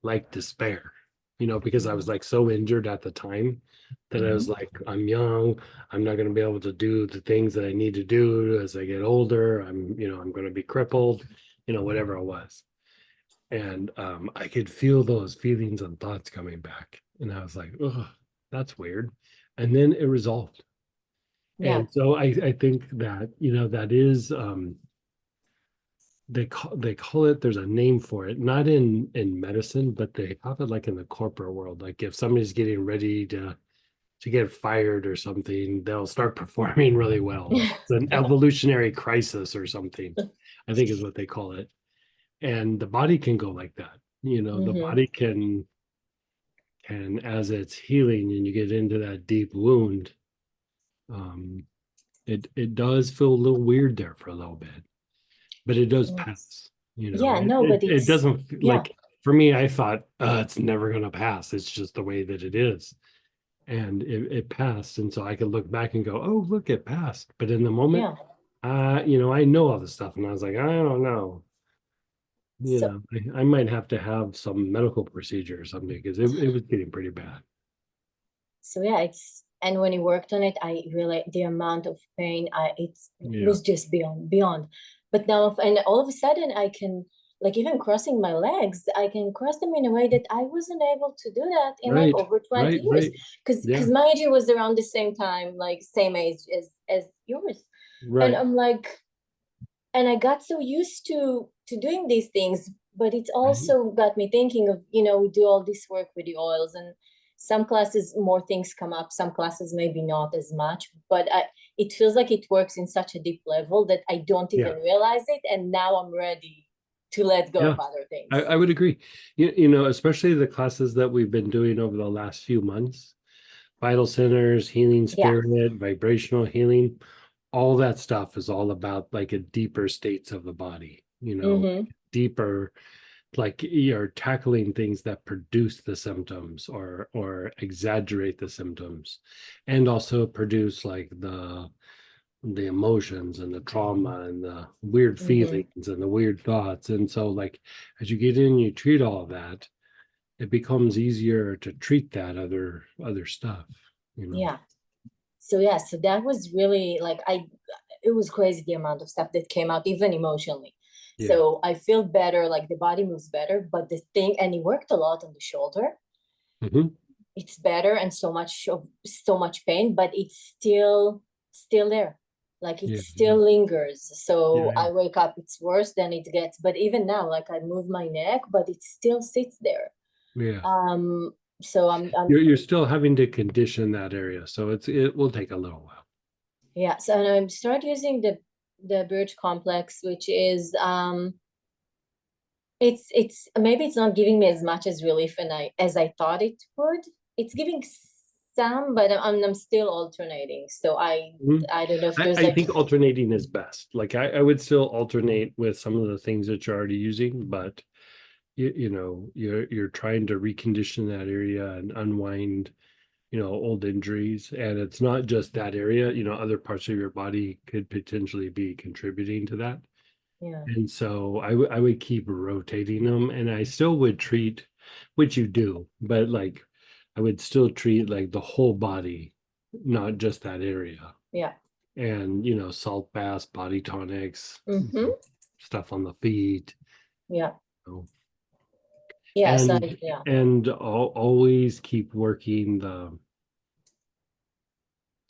like despair, because I was like so injured at the time that I was like, I'm young, I'm not going to be able to do the things that I need to do as I get older. I'm going to be crippled, whatever it was. And I could feel those feelings and thoughts coming back. And I was like, oh, that's weird. And then it resolved. Yeah. And so I think that, that is they call it, there's a name for it, not in medicine, but they have it like in the corporate world. Like if somebody's getting ready to get fired or something, they'll start performing really well. It's an evolutionary crisis or something, I think is what they call it. And the body can go like that. The body can, as it's healing and you get into that deep wound, it does feel a little weird there for a little bit, but it does pass. Yeah, no, but It it's doesn't yeah. like, for me, I thought it's never gonna pass. It's just the way that it is. And it passed. And so I could look back and go, oh, look, it passed. But in the moment, Yeah. I know all this stuff. And I was like, I don't know. So I might have to have some medical procedure or something, because it was getting pretty bad. so yeah, it's and when you worked on it, I really the amount of pain it Yeah. was just beyond. But now and all of a sudden I can like even crossing my legs, I can cross them in a way that I wasn't able to do that in like Right, over 20 right, years. right. Because Yeah, my injury was around the same time, like same age as yours. And right. I'm like, and I got so used to doing these things, but it's also got me thinking of, we do all this work with the oils, and some classes more things come up, some classes maybe not as much, but it feels like it works in such a deep level that I don't even realize it, and now I'm ready to let go Yeah, of other things. I would agree. Especially the classes that we've been doing over the last few months, vital centers, healing spirit, vibrational healing, all that stuff is all about like a deeper states of the body, deeper, like you're tackling things that produce the symptoms or exaggerate the symptoms, and also produce like the emotions and the trauma and the weird feelings and the weird thoughts. And so like as you get in, you treat all of that, it becomes easier to treat that other stuff. Yeah. So that was really like it was crazy the amount of stuff that came out, even emotionally. Yeah. So I feel better, like the body moves better, but the thing, and he worked a lot on the shoulder. It's better, and so much pain, but it's still there. Like it still lingers. So I wake up, it's worse than it gets. But even now, like I move my neck, but it still sits there. Yeah. So I'm You're still having to condition that area, so it will take a little while. Yeah, so and I'm start using the birch complex, which is it's maybe it's not giving me as much as relief as I thought it would. It's giving some, but I'm still alternating. So I don't know if there's I think alternating is best. Like I would still alternate with some of the things that you're already using, but you're trying to recondition that area and unwind old injuries. And it's not just that area, other parts of your body could potentially be contributing to that. Yeah. And so I would keep rotating them, and I still would treat, which you do, but like I would still treat like the whole body, not just that area. Yeah. and salt baths, body tonics, Mm-hmm. stuff on the feet. Yeah. So, Yeah. So and yeah. always keep working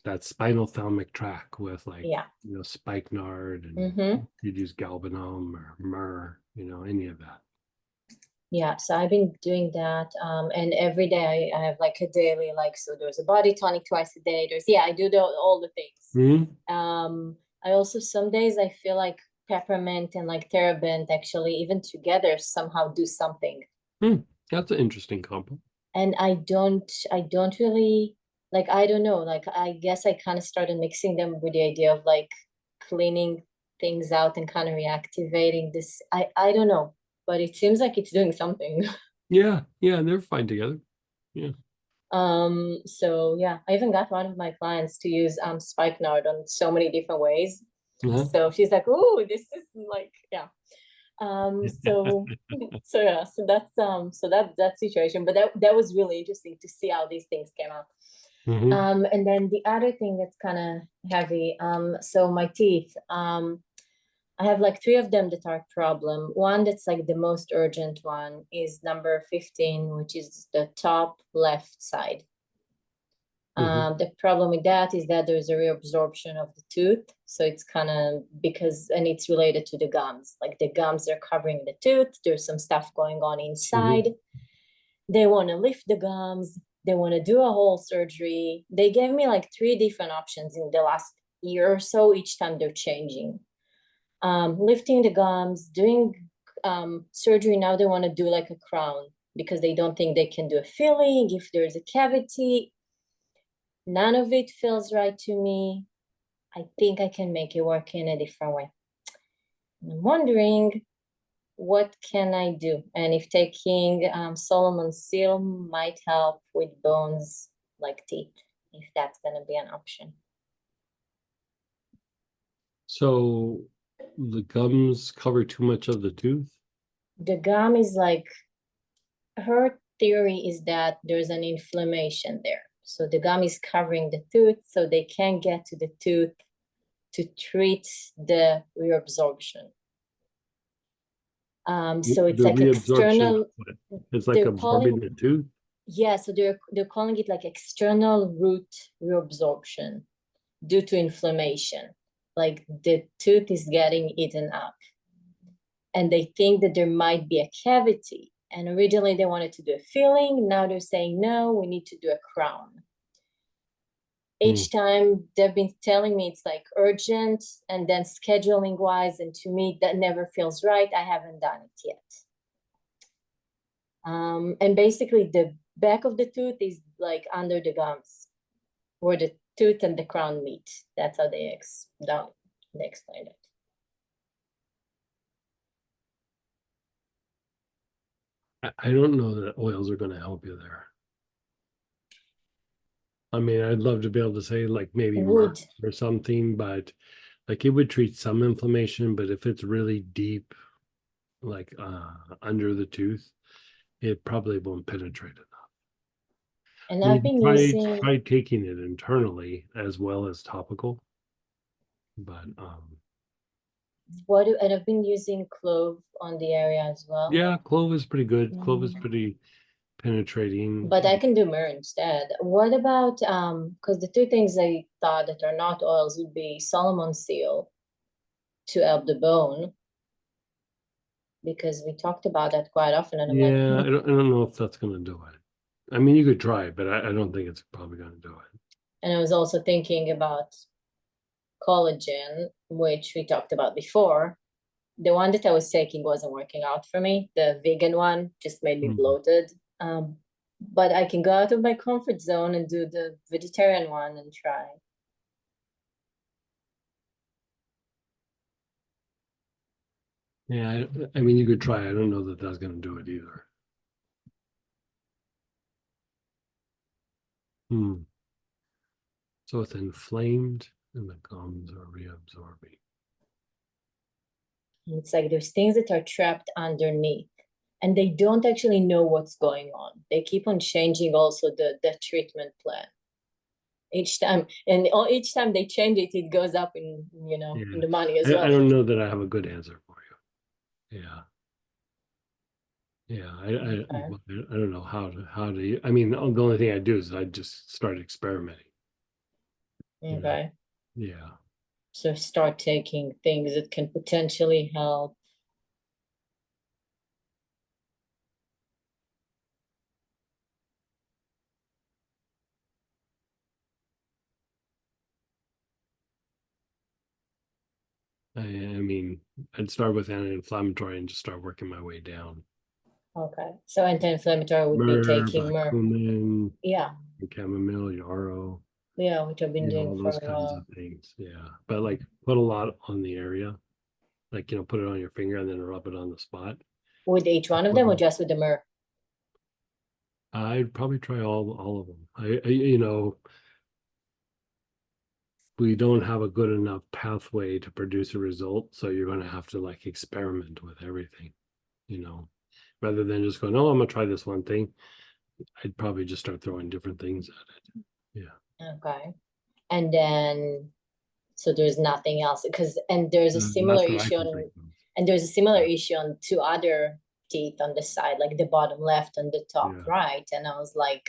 that spinal thalamic tract with like Yeah. spikenard, and Mm-hmm. you'd use galbanum or myrrh, any of that. Yeah, so I've been doing that, and every day I have like a daily, like, so there's a body tonic twice a day. I do all the things. I also, some days I feel like peppermint and like terebinth actually even together somehow do something. That's an interesting combo. And I don't really, like, I don't know, like, I guess I kind of started mixing them with the idea of like cleaning things out and kind of reactivating this. I don't know, but it seems like it's doing something. Yeah, they're fine together. Yeah. So yeah, I even got one of my clients to use spikenard on so many different ways. Uh-huh. So she's like, "Oh, this is like, yeah." So yeah, so that situation, but that was really interesting to see how these things came up. Mhm. And then the other thing that's kind of heavy, so my teeth, I have like 3 of them that are a problem. One that's like the most urgent one is number 15, which is the top left side. The problem with that is that there's a reabsorption of the tooth. So it's kind of and it's related to the gums. Like the gums are covering the tooth. There's some stuff going on inside. They want to lift the gums. They want to do a whole surgery. They gave me like 3 different options in the last year or so. Each time they're changing. Lifting the gums, doing surgery. Now they want to do like a crown because they don't think they can do a filling if there's a cavity. None of it feels right to me. I think I can make it work in a different way. I'm wondering, what can I do? And if taking Solomon's seal might help with bones like teeth, if that's going to be an option. So the gums cover too much of the tooth? The gum is like, her theory is that there's an inflammation there. So the gum is covering the tooth, so they can't get to the tooth to treat the reabsorption. So it's The like external. It's like they're absorbing calling, the tooth? yeah, so they're calling it like external root reabsorption due to inflammation. Like the tooth is getting eaten up. And they think that there might be a cavity. And originally they wanted to do a filling. Now they're saying, no, we need to do a crown. Each time they've been telling me it's like urgent, and then scheduling wise, and to me that never feels right. I haven't done it yet. And basically the back of the tooth is like under the gums, where the tooth and the crown meet. That's how they explained it. I don't know that oils are going to help you there. I mean, I'd love to be able to say like maybe myrrh or something, but like it would treat some inflammation, but if it's really deep, like under the tooth, it probably won't penetrate enough. And I've been using, try taking it internally as well as topical, but and I've been using clove on the area as well. yeah, clove is pretty good. Clove is pretty penetrating. But I can do myrrh instead. What about because the 2 things I thought that are not oils would be Solomon's seal to help the bone, because we talked about that quite often, and I'm like, I don't know if that's gonna do it. I mean, you could try it, but I don't think it's probably gonna do it. And I was also thinking about collagen, which we talked about before. The one that I was taking wasn't working out for me. The vegan one just made me bloated. But I can go out of my comfort zone and do the vegetarian one and try. Yeah, I mean, you could try. I don't know that that's gonna do it either. So it's inflamed and the gums are reabsorbing. It's like there's things that are trapped underneath, and they don't actually know what's going on. They keep on changing also the treatment plan. each time, and each time they change it, it goes up in, you know, in Yeah. the money as I well. don't know that I have a good answer for you. Yeah. Yeah, Okay. I don't know how to, I mean, the only thing I do is I just start experimenting. You know? Okay. Yeah. So start taking things that can potentially help. I mean, I'd start with anti-inflammatory and just start working my way down. Okay. So anti-inflammatory would be Myrrh, taking black myrrh. cumin, Yeah. chamomile, yarrow, Yeah, which I've been doing all for those a kinds of while. things. Yeah. But like put a lot on the area. Like, put it on your finger and then rub it on the spot. With each one of them or just with the myrrh? I'd probably try all of them. We don't have a good enough pathway to produce a result, so you're going to have to like experiment with everything, rather than just going, oh, I'm gonna try this one thing. I'd probably just start throwing different things at it. Yeah. Okay. And then, so there's nothing else because, and there's a similar That's what I issue can on, think of. and there's a similar issue on two other teeth on the side, like the bottom left and the top Yeah. right. And I was like,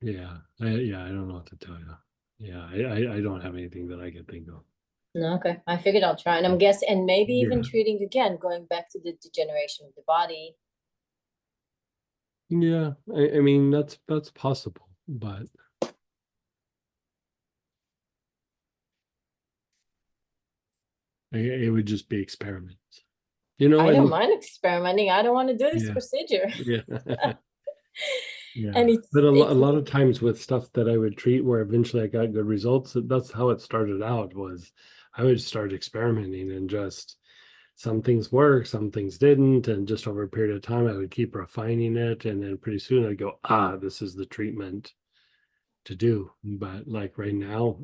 Yeah. I don't know what to tell you. Yeah. I don't have anything that I can think of. no, okay. I figured I'll try. And I'm guessing, and maybe even Yeah. treating again, going back to the degeneration of the body. Yeah. I mean, that's possible, but it would just be experiments. I don't and mind experimenting. I don't want to do this yeah. procedure. Yeah. Yeah. And But a it's lot of times with stuff that I would treat where eventually I got good results, that's how it started out. Was I would start experimenting and just some things work, some things didn't, and just over a period of time I would keep refining it, and then pretty soon I'd go, this is the treatment to do. But like right now,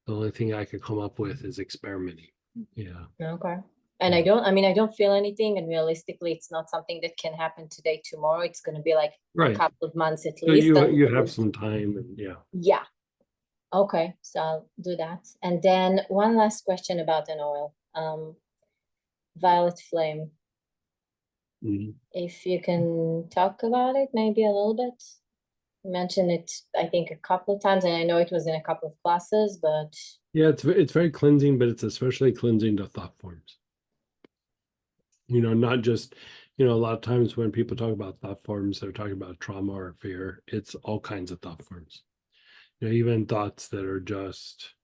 the only thing I could come up with is experimenting. Yeah. okay. And Yeah. I mean, I don't feel anything. And realistically, it's not something that can happen today, tomorrow. It's going to be like a Right. couple of months at So least. you have some time, and yeah. Yeah. Okay. So I'll do that. And then one last question about an oil. Violet flame. Mhm. If you can talk about it, maybe a little bit. You mentioned it, I think, a couple of times, and I know it was in a couple of classes, but Yeah, it's very cleansing, but it's especially cleansing to thought forms. Not just, a lot of times when people talk about thought forms, they're talking about trauma or fear. It's all kinds of thought forms. Even thoughts that are just,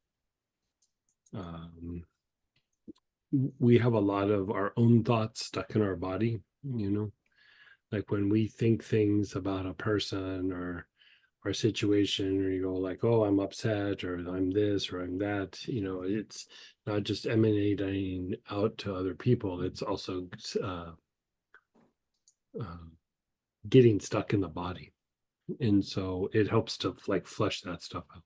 we have a lot of our own thoughts stuck in our body, like when we think things about a person or situation, or you go like, oh, I'm upset, or I'm this, or I'm that, it's not just emanating out to other people, it's also getting stuck in the body, and so it helps to like flush that stuff out.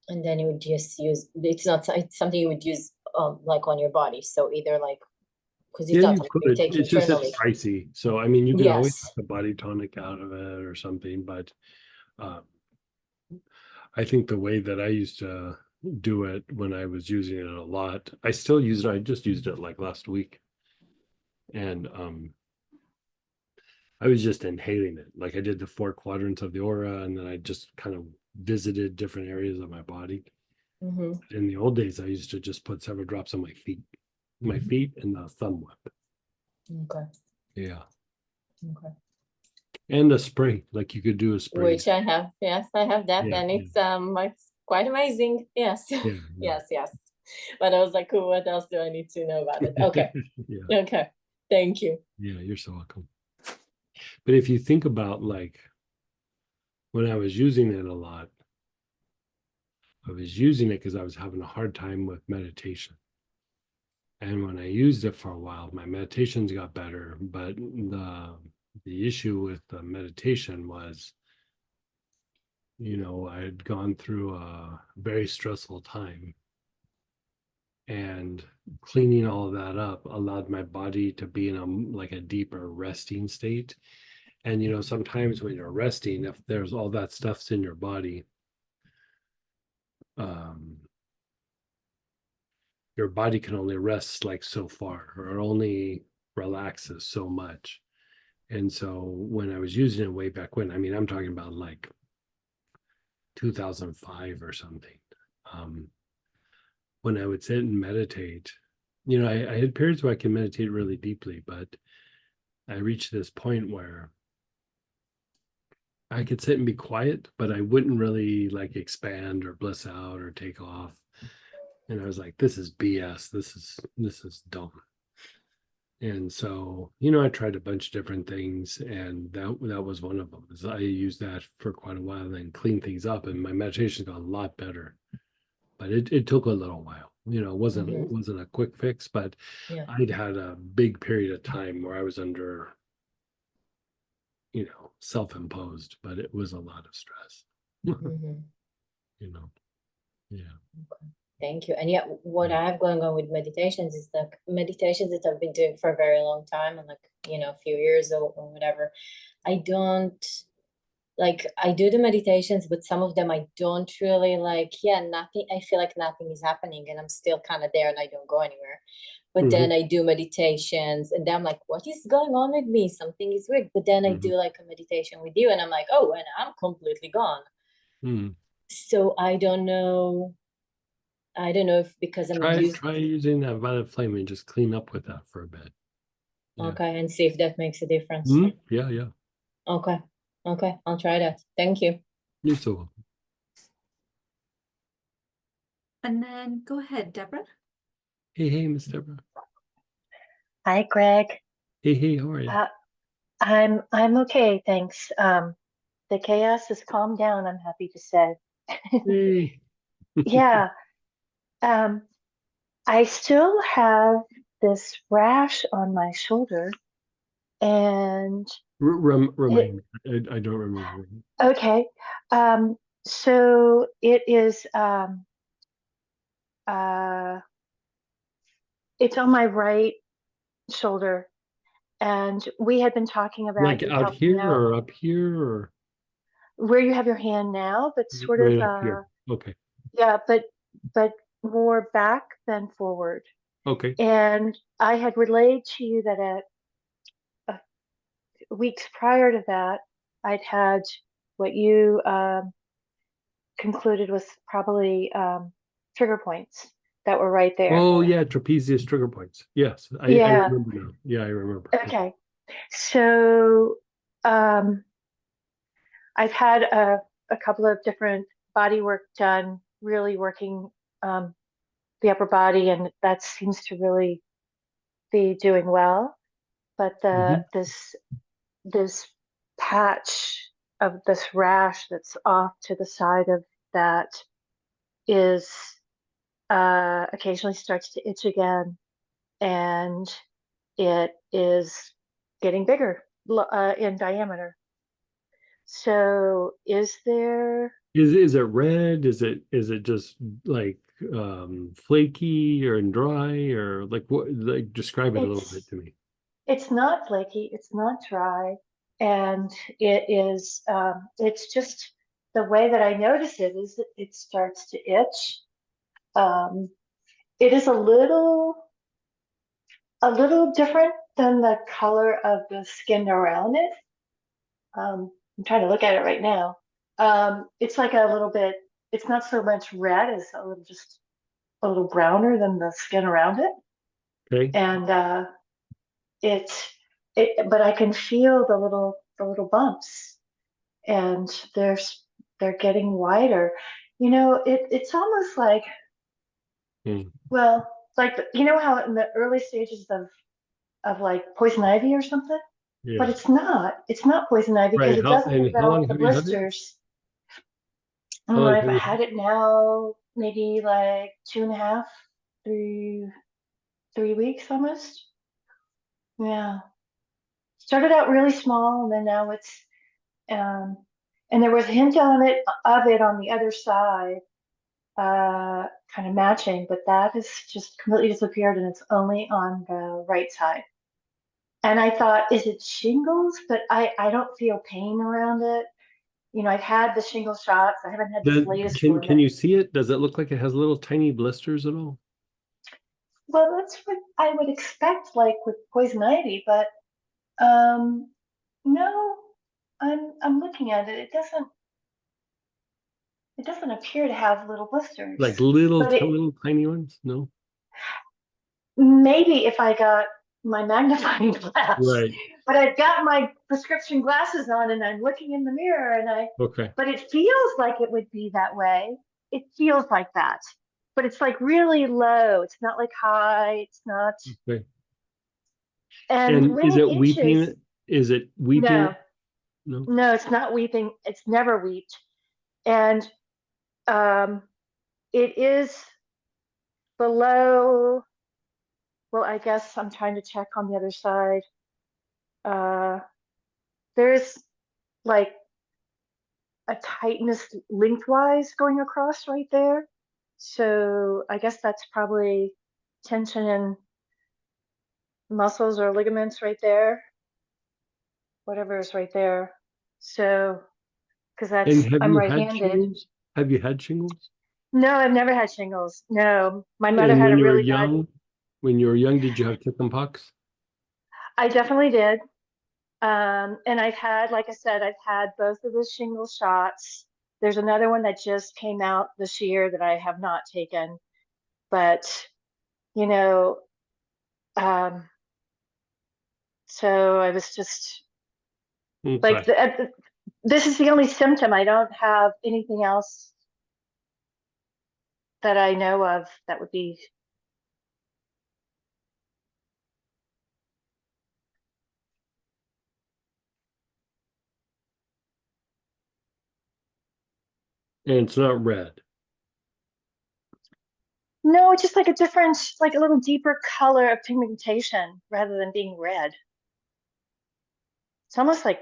and then you would just use, it's something you would use like on your body. So either like, because it's Yeah, not you something could. you take It's just internally. it's pricey, so I mean, you can always Yes. get the body tonic out of it or something, but I think the way that I used to do it when I was using it a lot, I still use it. I just used it like last week, and I was just inhaling it. Like I did the 4 quadrants of the aura, and then I just kind of visited different areas of my body. Mm-hmm. In the old days, I used to just put several drops on my feet and the thumb whip. Okay. Yeah, Okay. and a spray. Like you could do a spray. Which I have. Yes, I have that, Yeah, and yeah. it's quite amazing. Yes. Yeah, yeah. Yes. But I was like, cool, what else do I need to know about it? Okay. Yeah, Okay. Thank you. yeah. You're so welcome. But if you think about like when I was using it a lot, I was using it because I was having a hard time with meditation. And when I used it for a while, my meditations got better. But the issue with the meditation was, I had gone through a very stressful time. And cleaning all of that up allowed my body to be in a deeper resting state. And sometimes when you're resting, if there's all that stuff's in your body, your body can only rest like so far, or it only relaxes so much. And so when I was using it way back when, I mean, I'm talking about like 2005 or something. When I would sit and meditate, I had periods where I can meditate really deeply, but I reached this point where I could sit and be quiet, but I wouldn't really like expand or bliss out or take off. And I was like, this is BS. This is dumb. And so, I tried a bunch of different things, and that was one of them. Is I used that for quite a while and then cleaned things up, and my meditation got a lot better. But it took a little while. It wasn't a quick fix, but Yeah. I'd had a big period of time where I was under, self-imposed, but it was a lot of stress. Mhm. Yeah. Thank you. And yeah, what Yeah. I have going on with meditations is the meditations that I've been doing for a very long time, and like, a few years or whatever. I don't like, I do the meditations, but some of them I don't really like. Yeah, nothing. I feel like nothing is happening and I'm still kind of there and I don't go anywhere. But then I do meditations and then I'm like, what is going on with me? Something is weird. But then I do like a meditation with you and I'm like, oh, and I'm completely gone. So I don't know if because I'm Try using that violet flame and just clean up with that for a bit. Yeah. Okay, and see if that makes a difference. Yeah. Okay, I'll try that. Thank you. You're so welcome. And then go ahead, Deborah. Hey, Miss Deborah. Hi, Greg. Hey, how are you? I'm okay, thanks. The chaos has calmed down, I'm happy to say. Hey. Yeah. I still have this rash on my shoulder, and Remind me. I don't remember. okay. So it is it's on my right shoulder, and we had been talking about Like you out helping here out or up here or where you have your hand now, but sort of right up here? Okay. yeah, but more back than forward. Okay. And I had relayed to you that at weeks prior to that, I'd had what you concluded was probably trigger points that were right there. Oh yeah, trapezius trigger points. Yes, I Yeah. remember now. Yeah, I remember. Okay. So I've had a couple of different body work done, really working the upper body, and that seems to really be doing well. But this patch of this rash that's off to the side of that is occasionally starts to itch again, and it is getting bigger in diameter. So is there Is it red? Is it just like flaky or dry or like what? Like describe it a little bit to me. it's not flaky, it's not dry, and it is it's just the way that I notice it is that it starts to itch. It is a little different than the color of the skin around it. I'm trying to look at it right now. It's like a little bit, it's not so much red as just a little browner than the skin around it. Okay. And but I can feel the little bumps, and they're getting wider. It's almost like, well, like how in the early stages of like poison ivy or something, but Yeah. it's not poison ivy because Right. it doesn't How develop long the have you had it? blisters. How long I've have you had it now maybe like 2.5, 3 weeks almost. Yeah. Started out really small, and then now it's and there was a hint of it on the other side, kind of matching, but that has just completely disappeared, and it's only on the right side. And I thought, is it shingles? But I don't feel pain around it. You know, I've had the shingle shots. I haven't had this latest one. Can you see it? Does it look like it has little tiny blisters at all? Well, that's what I would expect, like with poison ivy, but um, no, I'm looking at it. It doesn't appear to have little blisters. Like little, But it little tiny ones? No. maybe if I got my magnifying glass, Right. but I've got my prescription glasses on and I'm looking in the mirror Okay. but it feels like it would be that way. It feels like that, but it's like really low. It's not like high. It's not. Okay. And And when is it it itches, weeping? Is it weeping? no, No. no, it's not weeping. It's never weeped. And um, it is below, well, I guess I'm trying to check on the other side. There's like a tightness lengthwise going across right there. So I guess that's probably tension in muscles or ligaments right there, whatever is right there. So, because And that's, have I'm you had right-handed. shingles? Have you had shingles? No, I've never had shingles. No, my mother And had when a you were really bad, young, did you have chickenpox? I definitely did. And I've had, like I said, I've had both of the shingle shots. There's another one that just came out this year that I have not taken, but you know, um, so I was just like, Okay. this is the only symptom. I don't have anything else that I know of that would be. And it's not red. No, it's just like a different, like a little deeper color of pigmentation rather than being red. It's almost like,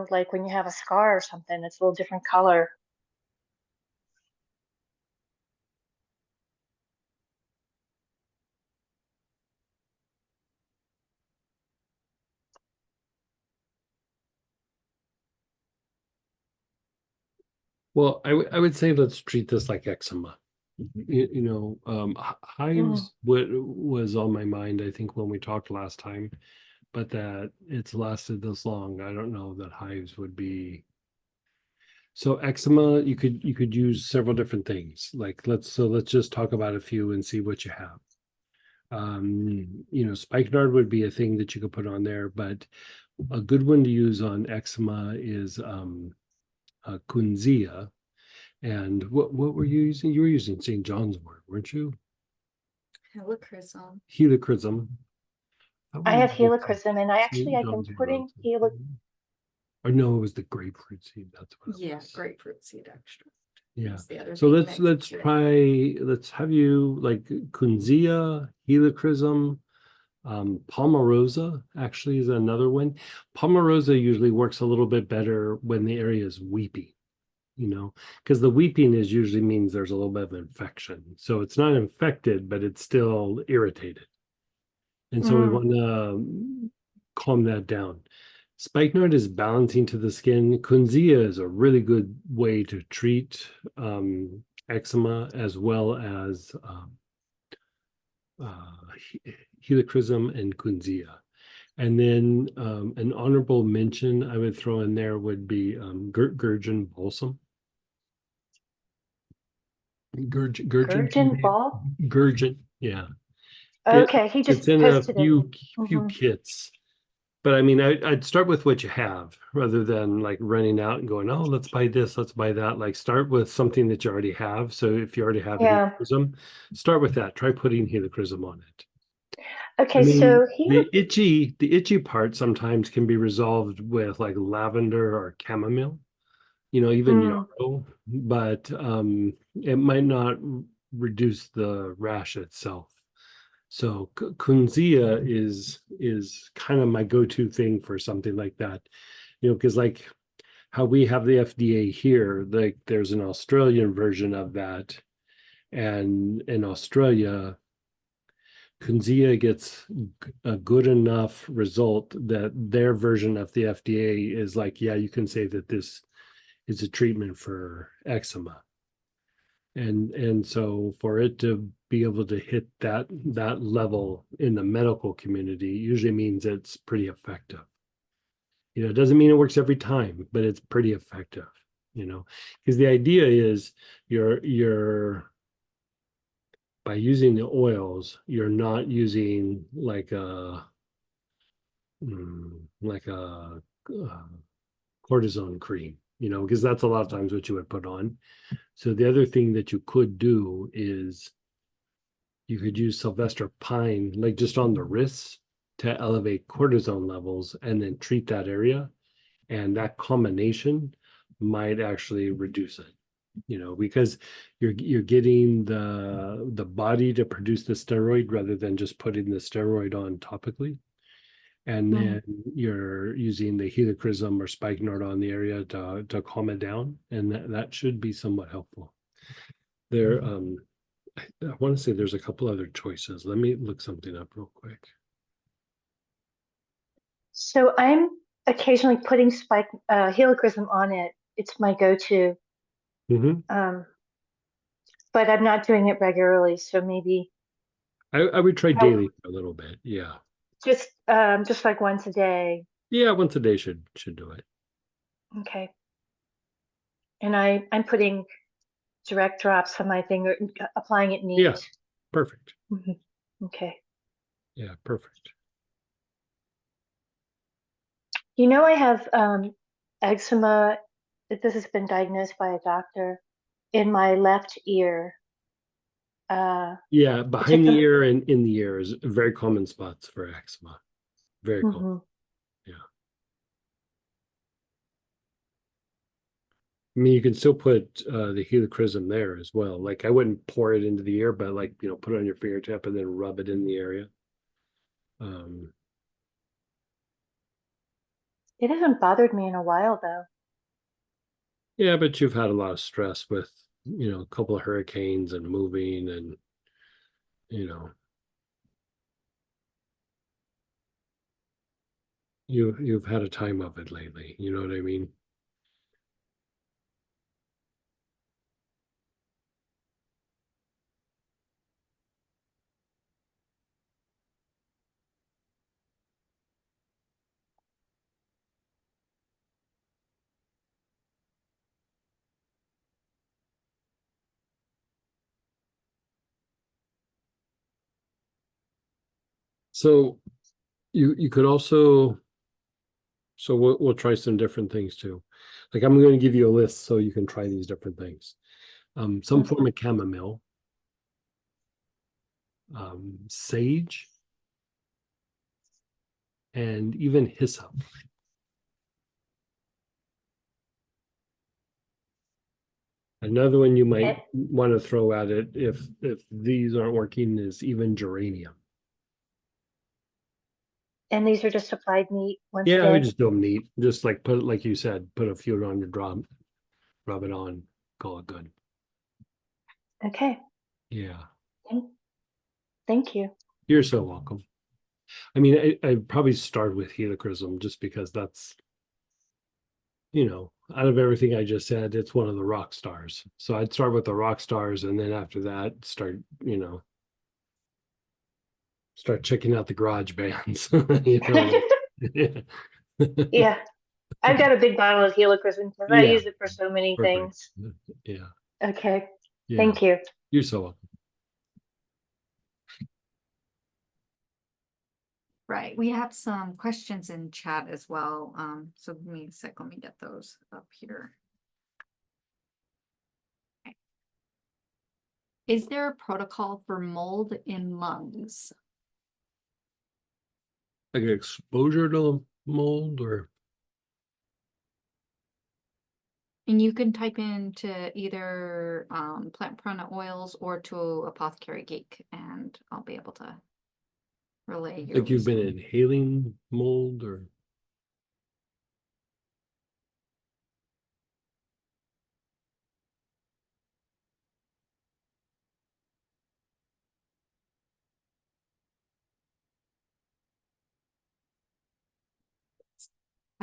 like when you have a scar or something, it's a little different color. Well, I would say let's treat this like eczema. Mm. Hives was on my mind, I think, when we talked last time, but that it's lasted this long. I don't know that hives would be. So eczema, you could use several different things. Like let's just talk about a few and see what you have. Spikenard would be a thing that you could put on there, but a good one to use on eczema is Kunzia. And what were you using? You were using St. John's wort, weren't you? Helichrysum. Helichrysum. I have helichrysum, and St. I've been John's putting wort. Or no, it was the grapefruit seed. That's what it Yeah, was. grapefruit seed extract. Yeah. That's the other So thing let's that let's gets rid- try. Let's have you like Kunzia, Helichrysum, Palmarosa actually is another one. Palmarosa usually works a little bit better when the area is weepy, because the weeping is usually means there's a little bit of infection. So it's not infected, but it's still irritated. And so we Mm. want to calm that down. Spikenard is balancing to the skin. Kunzia is a really good way to treat eczema as well as helichrysum and Kunzia. And then an honorable mention I would throw in there would be gurgeon balsam. Gurgeon Gurgeon ball. Gurgeon, yeah. Okay, he It's just in a posted it. few Mhm. kits. But I mean, I'd start with what you have rather than like running out and going, oh, let's buy this, let's buy that. Like start with something that you already have. So if you already have Yeah. helichrysum, start with that. Try putting helichrysum on it. I Okay, mean, so the itchy part sometimes can be resolved with like lavender or chamomile, even Mm. yarrow, but it might not reduce the rash itself. So Kunzia is kind of my go-to thing for something like that, because like how we have the FDA here, like there's an Australian version of that, and in Australia, Kunzia gets a good enough result that their version of the FDA is like, yeah, you can say that this is a treatment for eczema. And so for it to be able to hit that level in the medical community usually means it's pretty effective. It doesn't mean it works every time, but it's pretty effective, because the idea is you're by using the oils, you're not using like a cortisone cream, because that's a lot of times what you would put on. So the other thing that you could do is you could use Sylvester pine, like just on the wrists, to elevate cortisone levels and then treat that area. And that combination might actually reduce it, because you're getting the body to produce the steroid rather than just putting the steroid on topically. And then you're using the helichrysum or spikenard on the area to calm it down, and that should be somewhat helpful. There, I want to say there's a couple other choices. Let me look something up real quick. So I'm occasionally putting helichrysum on it. It's my go-to, Mm-hmm. but I'm not doing it regularly. So maybe I would try daily for a little bit. Yeah. just like once a day. Yeah, once a day should do it. Okay. And I'm putting direct drops on my finger, applying it neat. Yeah, perfect. Mhm. Okay. Yeah, perfect. I have eczema. This has been diagnosed by a doctor in my left ear. Yeah, It's behind the ear and in the ear is very common spots for eczema. Very common. Mhm. Yeah. I mean, you can still put the helichrysum there as well. Like I wouldn't pour it into the ear, but like, put it on your fingertip and then rub it in the area. It hasn't bothered me in a while, though. Yeah, but you've had a lot of stress with, a couple of hurricanes and moving and, you've had a time of it lately. You know what I mean? So you could also, so we'll try some different things too. Like I'm going to give you a list so you can try these different things. Some form of chamomile, sage, and even hyssop. Another one you might want to throw at it if these aren't working is even geranium. And these are just applied neat once a Yeah, we day. just do them neat. Just like put, like you said, put a few on your drum, rub it on, call it good. Okay. Yeah. Thank you. You're so welcome. I mean, I'd probably start with helichrysum just because that's, out of everything I just said, it's one of the rock stars. So I'd start with the rock stars and then after that, start checking out the garage bands. Yeah. Yeah. I've got a big bottle of helichrysum because I Yeah, use it for so many perfect. things. Yeah. Okay. Yeah. Thank you. You're so welcome. Right, we have some questions in chat as well. So give me a sec, let me get those up here. Okay. Is there a protocol for mold in lungs? Like exposure to mold or And you can type into either plant prana oils or to apothecary geek, and I'll be able to relay your like you've been wisdom. inhaling mold or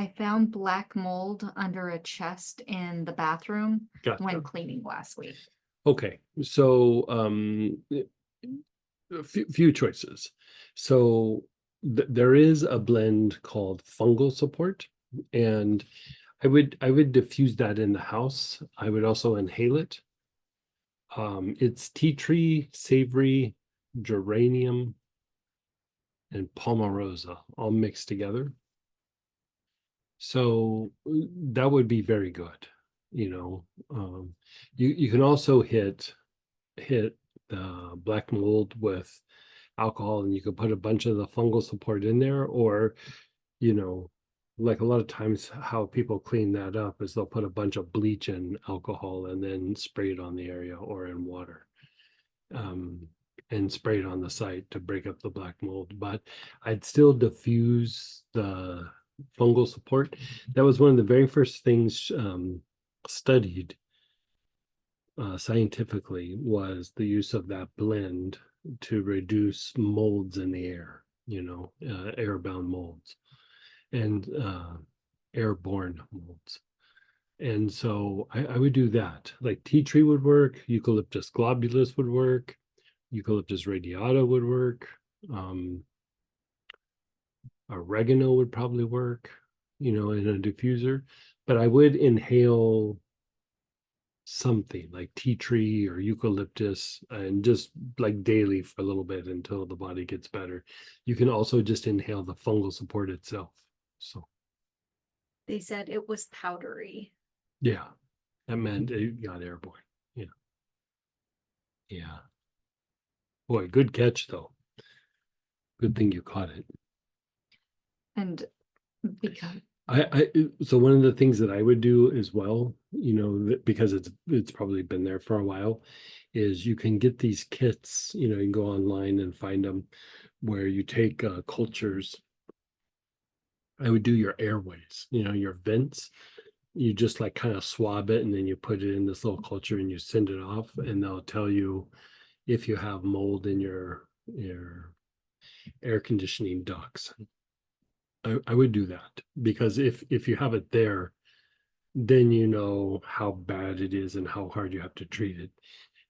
I found black mold under a chest in the bathroom Gotcha. when cleaning last week. Okay, so a few choices. So there is a blend called fungal support, and I would diffuse that in the house. I would also inhale it. It's tea tree, savory, geranium, and palmarosa all mixed together. So that would be very good. You know, you can also hit the black mold with alcohol, and you could put a bunch of the fungal support in there, or you know, like a lot of times how people clean that up is they'll put a bunch of bleach and alcohol and then spray it on the area or in water, um, and spray it on the site to break up the black mold. But I'd still diffuse the fungal support. That was one of the very first things studied scientifically, was the use of that blend to reduce molds in the air, airbound molds and airborne molds. And so I would do that. Like tea tree would work, eucalyptus globulus would work, eucalyptus radiata would work, oregano would probably work, in a diffuser. But I would inhale something like tea tree or eucalyptus, and just like daily for a little bit until the body gets better. You can also just inhale the fungal support itself. So They said it was powdery. yeah, that meant it got airborne. Yeah. Yeah. Boy, good catch though. Good thing you caught it. And because So one of the things that I would do as well, because it's probably been there for a while, is you can get these kits, you can go online and find them, where you take cultures. I would do your airways, your vents. You just like kind of swab it, and then you put it in this little culture and you send it off, and they'll tell you if you have mold in your air conditioning ducts. I would do that, because if you have it there, then you know how bad it is and how hard you have to treat it.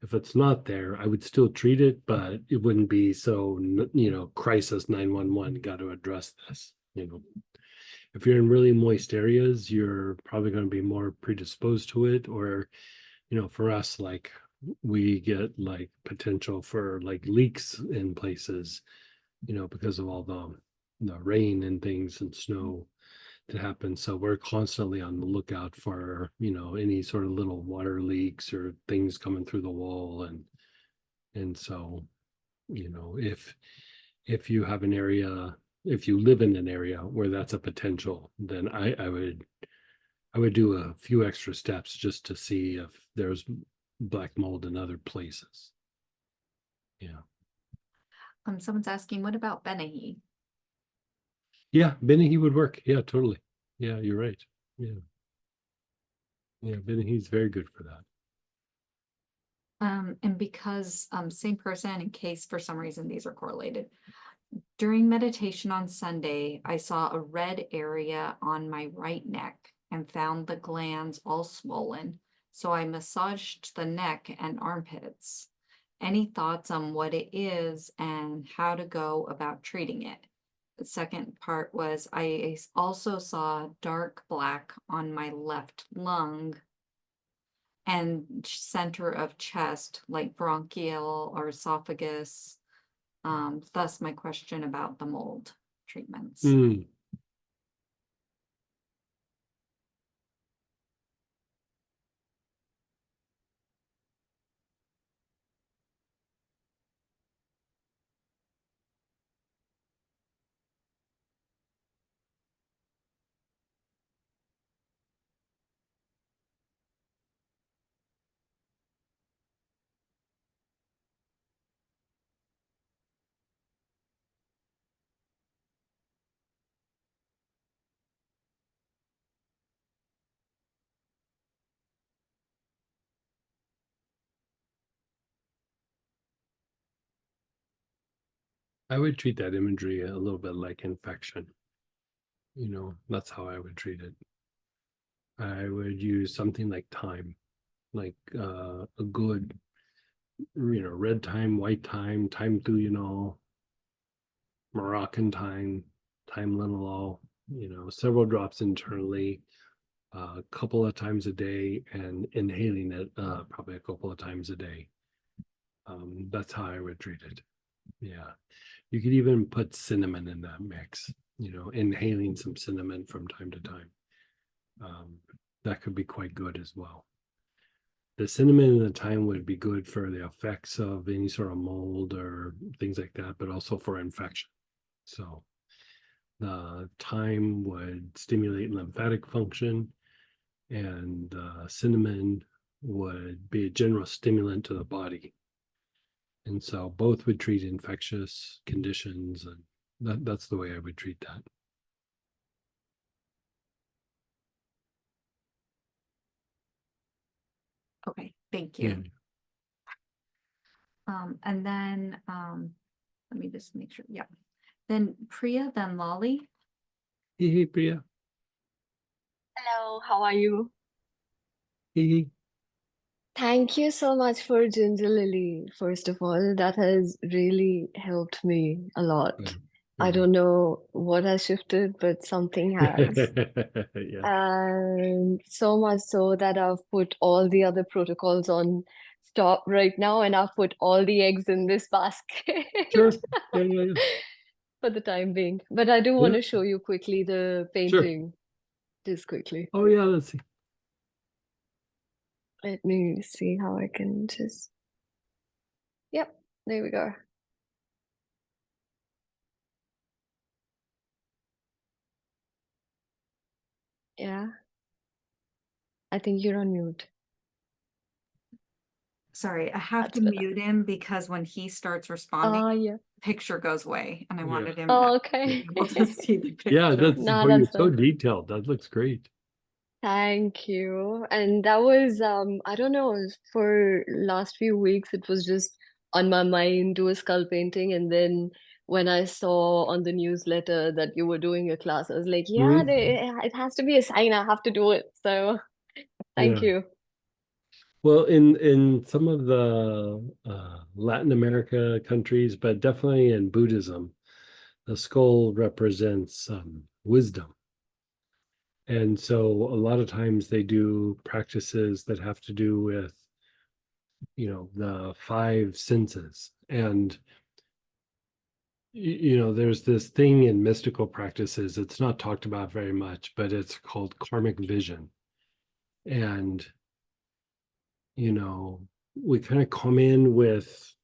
If it's not there, I would still treat it, but it wouldn't be so, crisis 911, got to address this. If you're in really moist areas, you're probably going to be more predisposed to it. Or, for us, like we get like potential for like leaks in places, because of all the rain and things and snow that happen. So we're constantly on the lookout for, any sort of little water leaks or things coming through the wall. And so, if you have an area, if you live in an area where that's a potential, then I would do a few extra steps just to see if there's black mold in other places. Yeah. someone's asking, what about Benahi? Yeah, Benahi would work. Yeah, totally. Yeah, you're right. Yeah. Yeah, Benahi's very good for that. And because same person, in case for some reason these are correlated. During meditation on Sunday, I saw a red area on my right neck and found the glands all swollen. So I massaged the neck and armpits. Any thoughts on what it is and how to go about treating it? The second part was I also saw dark black on my left lung and center of chest, like bronchial or esophagus. Thus my question about the mold treatments. Mm. I would treat that imagery a little bit like infection. That's how I would treat it. I would use something like thyme, like a good, red thyme, white thyme, thyme thuyinol, Moroccan thyme, thyme linalool, several drops internally, a couple of times a day, and inhaling it probably a couple of times a day. That's how I would treat it. Yeah. You could even put cinnamon in that mix, inhaling some cinnamon from time to time. That could be quite good as well. The cinnamon and the thyme would be good for the effects of any sort of mold or things like that, but also for infection. So the thyme would stimulate lymphatic function, and cinnamon would be a general stimulant to the body. And so both would treat infectious conditions, and that's the way I would treat that. Okay, thank you. And then, let me just make sure, yeah. Then Priya, then Lolly. Hey, Priya. Hello, how are you? Hey. Thank you so much for Ginger Lily. First of all, that has really helped me a lot. I don't know what has shifted, but something has. Yeah. And so much so that I've put all the other protocols on stop right now, and I've put all the eggs in this basket Sure. Yeah. for the time being. But I do want Yeah. to show you quickly the Sure. painting, just quickly. Oh yeah, let's see. Let me see how I can just. Yep, there we go. Yeah. I think you're on mute. Sorry, I have That's to better. mute him because when he starts responding, Yeah. picture goes away, and I Yeah. wanted him Oh, to okay. be able to see the picture. Yeah, that's No, you're that's so fine. detailed. That looks great. Thank you. And that was, I don't know, for last few weeks, it was just on my mind, do a skull painting. And then when I saw on the newsletter that you were doing a class, I was like, yeah, it has to be a sign. I have to do it. So thank Yeah. you. Well, in some of the Latin America countries, but definitely in Buddhism, the skull represents wisdom. And so a lot of times they do practices that have to do with, the five senses. And, there's this thing in mystical practices, it's not talked about very much, but it's called karmic vision. And, we kind of come in with,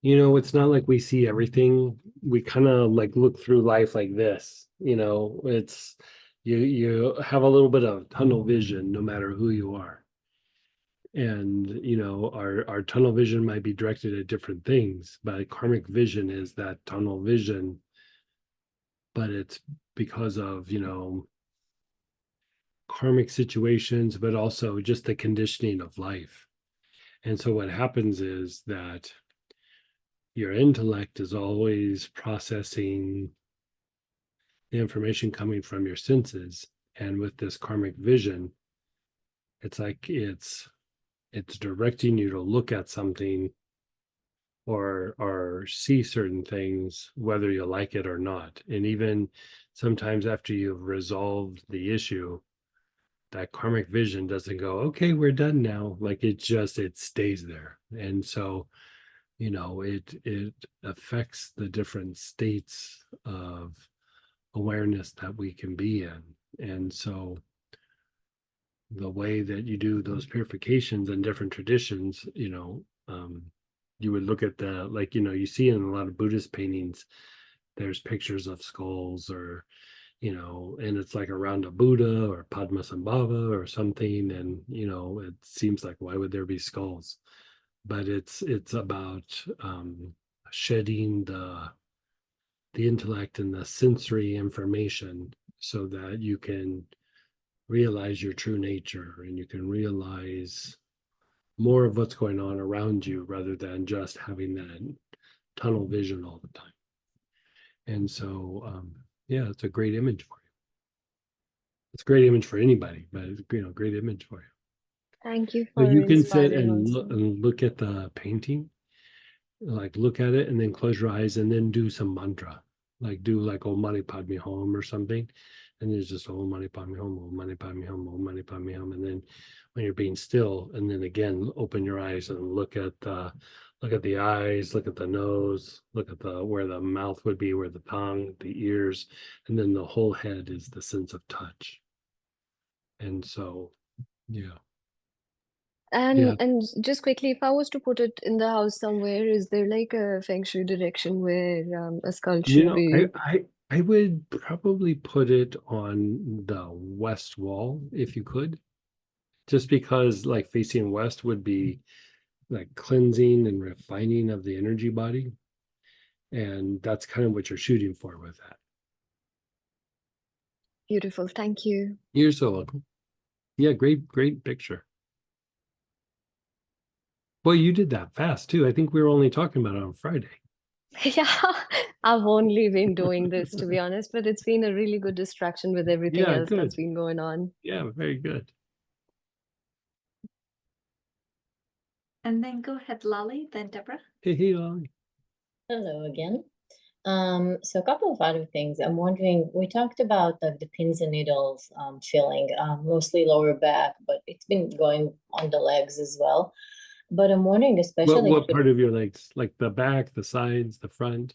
it's not like we see everything. We kind of like look through life like this, it's you have a little bit of tunnel vision no matter who you are. And our tunnel vision might be directed at different things, but karmic vision is that tunnel vision, but it's because of karmic situations, but also just the conditioning of life. And so what happens is that your intellect is always processing the information coming from your senses. And with this karmic vision, it's like it's directing you to look at something or see certain things, whether you like it or not. And even sometimes after you've resolved the issue, that karmic vision doesn't go, okay, we're done now. Like it stays there. And so it affects the different states of awareness that we can be in. And so the way that you do those purifications in different traditions, you would look at you see in a lot of Buddhist paintings, there's pictures of skulls or, and it's like around a Buddha or Padmasambhava or something. And, it seems like, why would there be skulls? But it's about shedding the intellect and the sensory information so that you can realize your true nature and you can realize more of what's going on around you rather than just having that tunnel vision all the time. And so, yeah, it's a great image for you. It's a great image for anybody, but it's, great image for you. Thank you So for you can sit inspiring and also. look at the painting, like look at it and then close your eyes and then do some mantra, like do like Om Mani Padme Hum or something. And there's just Om Mani Padme Hum, Om Mani Padme Hum, Om Mani Padme Hum. And then when you're being still, and then again, open your eyes and look at the eyes, look at the nose, look at the where the mouth would be, where the tongue, the ears, and then the whole head is the sense of touch. And so, yeah. Yeah. And just quickly, if I was to put it in the house somewhere, is there like a feng shui direction where a skull should be? I would probably put it on the west wall if you could, just because like facing west would be like cleansing and refining of the energy body. And that's kind of what you're shooting for with that. Beautiful. Thank you. You're so welcome. Yeah, great picture. Boy, you did that fast too. I think we were only talking about it on Friday. Yeah, I've only been doing this to be honest, but it's been a really good distraction with everything Yeah, else that's good. been going on. Yeah, very good. And then go ahead, Lolly, then Deborah. Hey, Lolly. Hello again. So a couple of other things. I'm wondering, we talked about like the pins and needles feeling, mostly lower back, but it's been going on the legs as well. But I'm wondering, especially What part of your legs? Like the back, the sides, the front?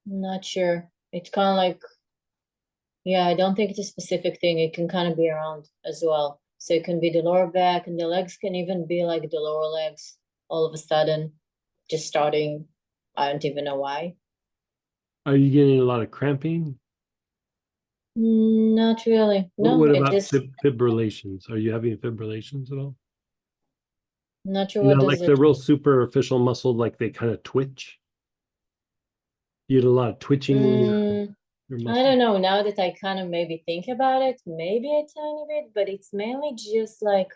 not sure. It's kind of like, yeah, I don't think it's a specific thing. It can kind of be around as well. So it can be the lower back, and the legs can even be like the lower legs all of a sudden, just starting. I don't even know why. Are you getting a lot of cramping? Not really. No, What it about just fibrillations? Are you having fibrillations at all? not sure You what know, does like the it. real superficial muscle, like they kind of twitch. You get a lot of twitching in your I muscle. don't know. Now that I kind of maybe think about it, maybe a tiny bit, but it's mainly just like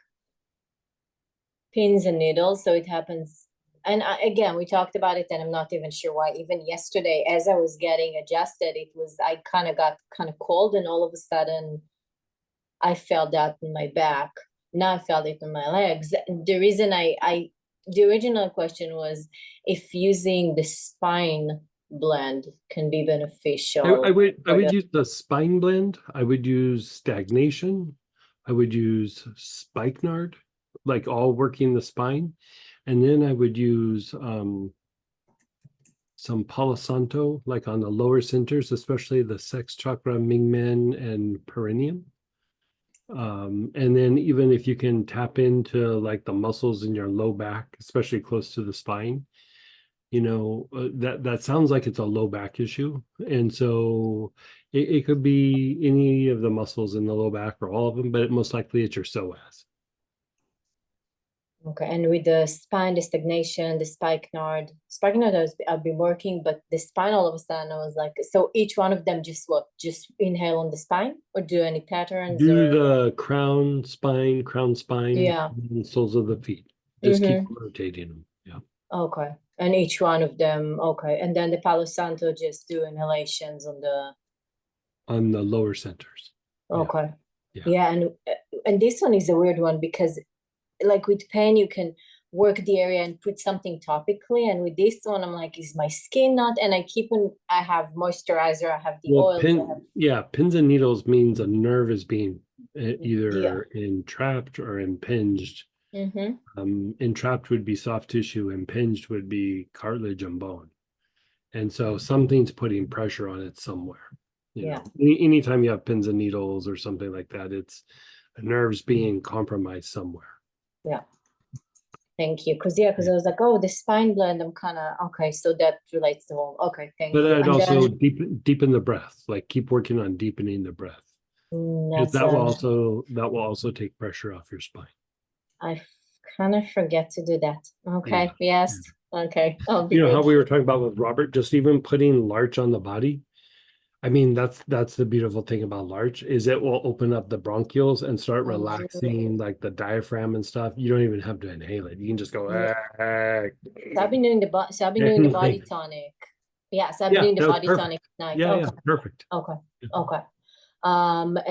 pins and needles. So it happens. And again, we talked about it, and I'm not even sure why. Even yesterday, as I was getting adjusted, I kind of got kind of cold, and all of a sudden, I felt that in my back. Now I felt it in my legs. The reason the original question was if using the spine blend can be beneficial. I would use the spine blend. I would use stagnation. I would use spikenard, like all working the spine. And then I would use some Palo Santo, like on the lower centers, especially the sex chakra, Mingmen, and perineum. And then even if you can tap into like the muscles in your low back, especially close to the spine, that sounds like it's a low back issue. And so it could be any of the muscles in the low back or all of them, but most likely it's your psoas. Okay, and with the spine, the stagnation, the spikenard I've been working, but the spine all of a sudden I was like, so each one of them just inhale on the spine, or do any patterns? Do or the crown, spine, Yeah. and soles of the feet. Just keep Mhm. rotating them. Yeah. Okay, and each one of them, okay, and then the Palo Santo just do inhalations On the lower centers. Yeah. Okay. Yeah. Yeah, and this one is a weird one because like with pain you can work the area and put something topically, and with this one I'm like, is my skin not? And I have moisturizer, I have the Well, oils, pins and needles means a nerve is being either Yeah. entrapped or impinged. Mm-hmm. Entrapped would be soft tissue, impinged would be cartilage and bone. And so something's putting pressure on it somewhere. Yeah. Anytime you have pins and needles or something like that, it's nerves being compromised somewhere. Yeah. Thank you. Because I was like, oh, the spine blend, I'm kind of, okay, so that relates to all. Okay, thank But you. I'd And also then deepen the breath, like keep working on deepening the breath. Because that's that will also take pressure off your spine. I kind of forget to do that. Okay, Yeah. yes. Okay, I'll be You know good. how we were talking about with Robert, just even putting larch on the body. I mean, that's the beautiful thing about larch is it will open up the bronchioles and start Oh. relaxing like the diaphragm and stuff. You don't even have to inhale it. You can just go. Yeah. "Ah." So I've been doing the body Like, tonic. Yeah, so I've been yeah, doing the that was body perfect. tonic at night. Yeah, Okay. yeah, perfect. Okay. Yeah. Okay.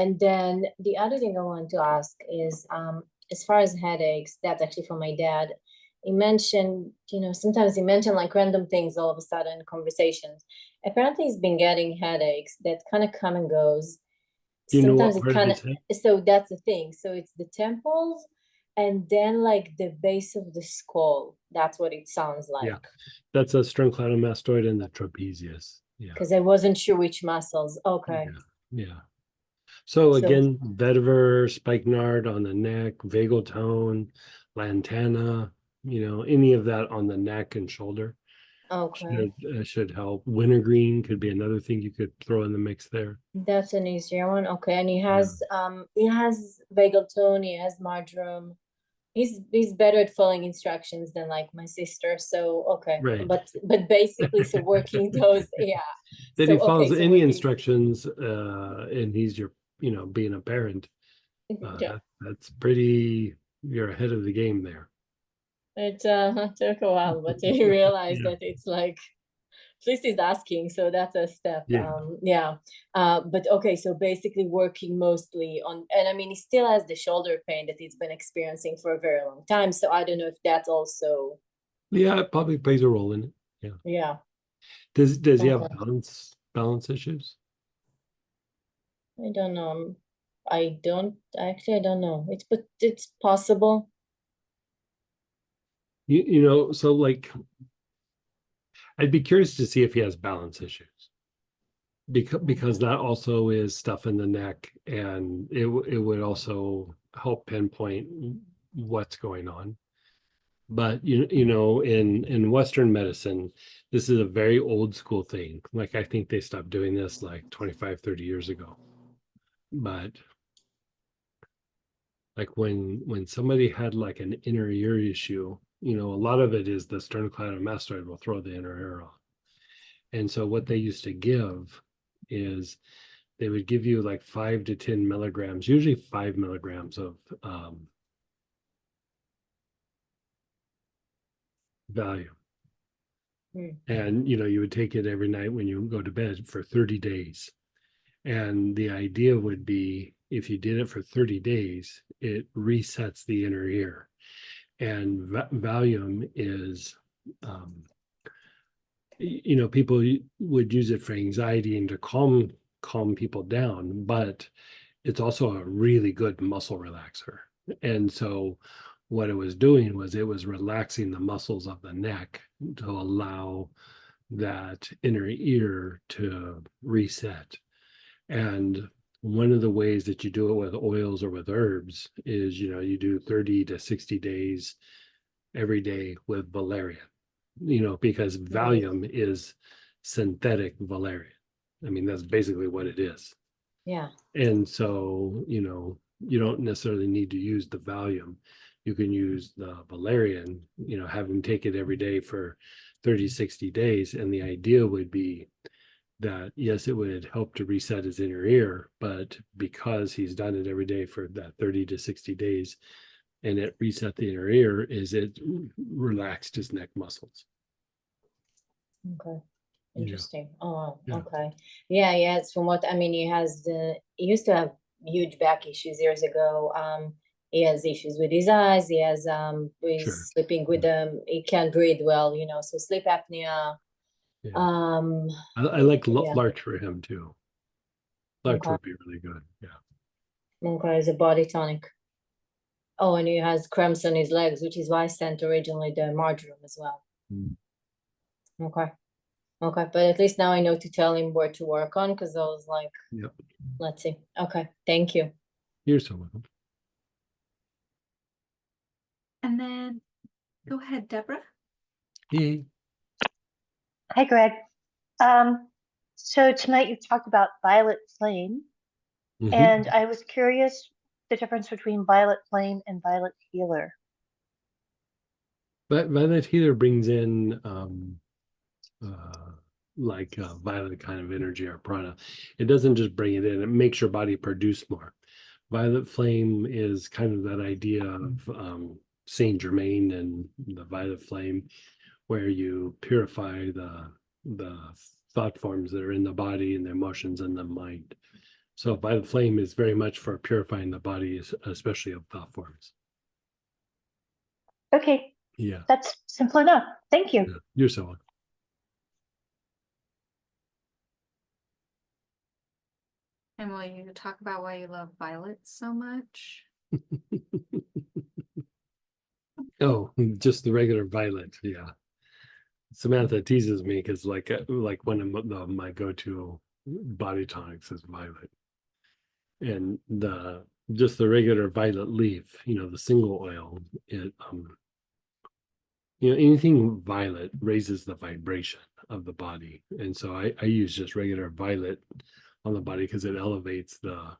And then the other thing I want to ask is, as far as headaches, that's actually from my dad. He mentioned, sometimes he mentioned like random things all of a sudden in conversations. Apparently he's been getting headaches that kind of come and goes. Do you know Sometimes what it part of kind his of, head? so that's the thing. So it's the temples and then like the base of the skull. That's what it sounds Yeah, like. that's a sternocleidomastoid and the trapezius. Yeah, Because I wasn't sure which muscles. Okay. yeah, yeah. So So, again, vetiver, spikenard on the neck, vagal tone, lantana, any of that on the neck and shoulder okay. should help. Wintergreen could be another thing you could throw in the mix there. That's an easier one. Okay. And he has vagal tone, he has marjoram. He's better at following instructions than like my sister. So okay. Right. But basically so working those, yeah. That So he follows okay, so any working, instructions, and he's your, being a parent, yeah. that's pretty, you're ahead of the game there. It took a while, but he realized Yeah. that it's like at least he's asking, so that's a step. Yeah. Yeah. But okay, so basically working mostly on, and I mean, he still has the shoulder pain that he's been experiencing for a very long time. So I don't know if that's also, Yeah, it probably plays a role in it. Yeah. yeah. Does he have Okay. balance issues? I don't know. I don't know. But it's possible. So like I'd be curious to see if he has balance issues. Because that also is stuff in the neck, and it would also help pinpoint what's going on. But in Western medicine, this is a very old school thing. Like I think they stopped doing this like 25, 30 years ago. But like when somebody had like an inner ear issue, a lot of it is the sternocleidomastoid will throw the inner ear off. And so what they used to give is they would give you like 5 to 10 milligrams, usually 5 milligrams of Valium. And you would take it every night when you go to bed for 30 days. And the idea would be if you did it for 30 days, it resets the inner ear. And Valium is people would use it for anxiety and to calm people down, but it's also a really good muscle relaxer. And so what it was doing was it was relaxing the muscles of the neck to allow that inner ear to reset. And one of the ways that you do it with oils or with herbs is, you do 30 to 60 days every day with valerian, because Valium is synthetic valerian. I mean, that's basically what it is. Yeah. And so, you don't necessarily need to use the Valium. You can use the valerian, have him take it every day for 30, 60 days. And the idea would be that, yes, it would help to reset his inner ear, but because he's done it every day for that 30 to 60 days, and it reset the inner ear, is it relaxed his neck muscles. Okay. Interesting. Yeah. Oh, Yeah. okay. Yeah, it's from what I mean, he used to have huge back issues years ago. He has issues with his eyes, he has he's Sure. sleeping with them, he can't breathe well, so sleep apnea. Yeah. I like yeah. larch for him too. Larch Okay. would be really good. Yeah. Okay, as a body tonic. Oh, and he has cramps on his legs, which is why I sent originally the marjoram as well. Okay. Okay, but at least now I know to tell him where to work on, because I was like, Yep. let's see. Okay, thank you. You're so welcome. And then go ahead, Deborah. Hey. Hi, Greg. So tonight you talked about violet flame, and I was curious the difference between violet flame and violet healer. But violet healer brings in like violet kind of energy or prana. It doesn't just bring it in, it makes your body produce more. Violet flame is kind of that idea of Saint Germain and the violet flame, where you purify the thought forms that are in the body and the emotions and the mind. So violet flame is very much for purifying the body, especially of thought forms. Okay, Yeah, that's simple enough. Thank you. yeah. You're so welcome. And will you talk about why you love violets so much? Oh, just the regular violet. Yeah. Samantha teases me because like one of my go-to body tonics is violet. And just the regular violet leaf, the single oil, it anything violet raises the vibration of the body. And so I use just regular violet on the body because it elevates the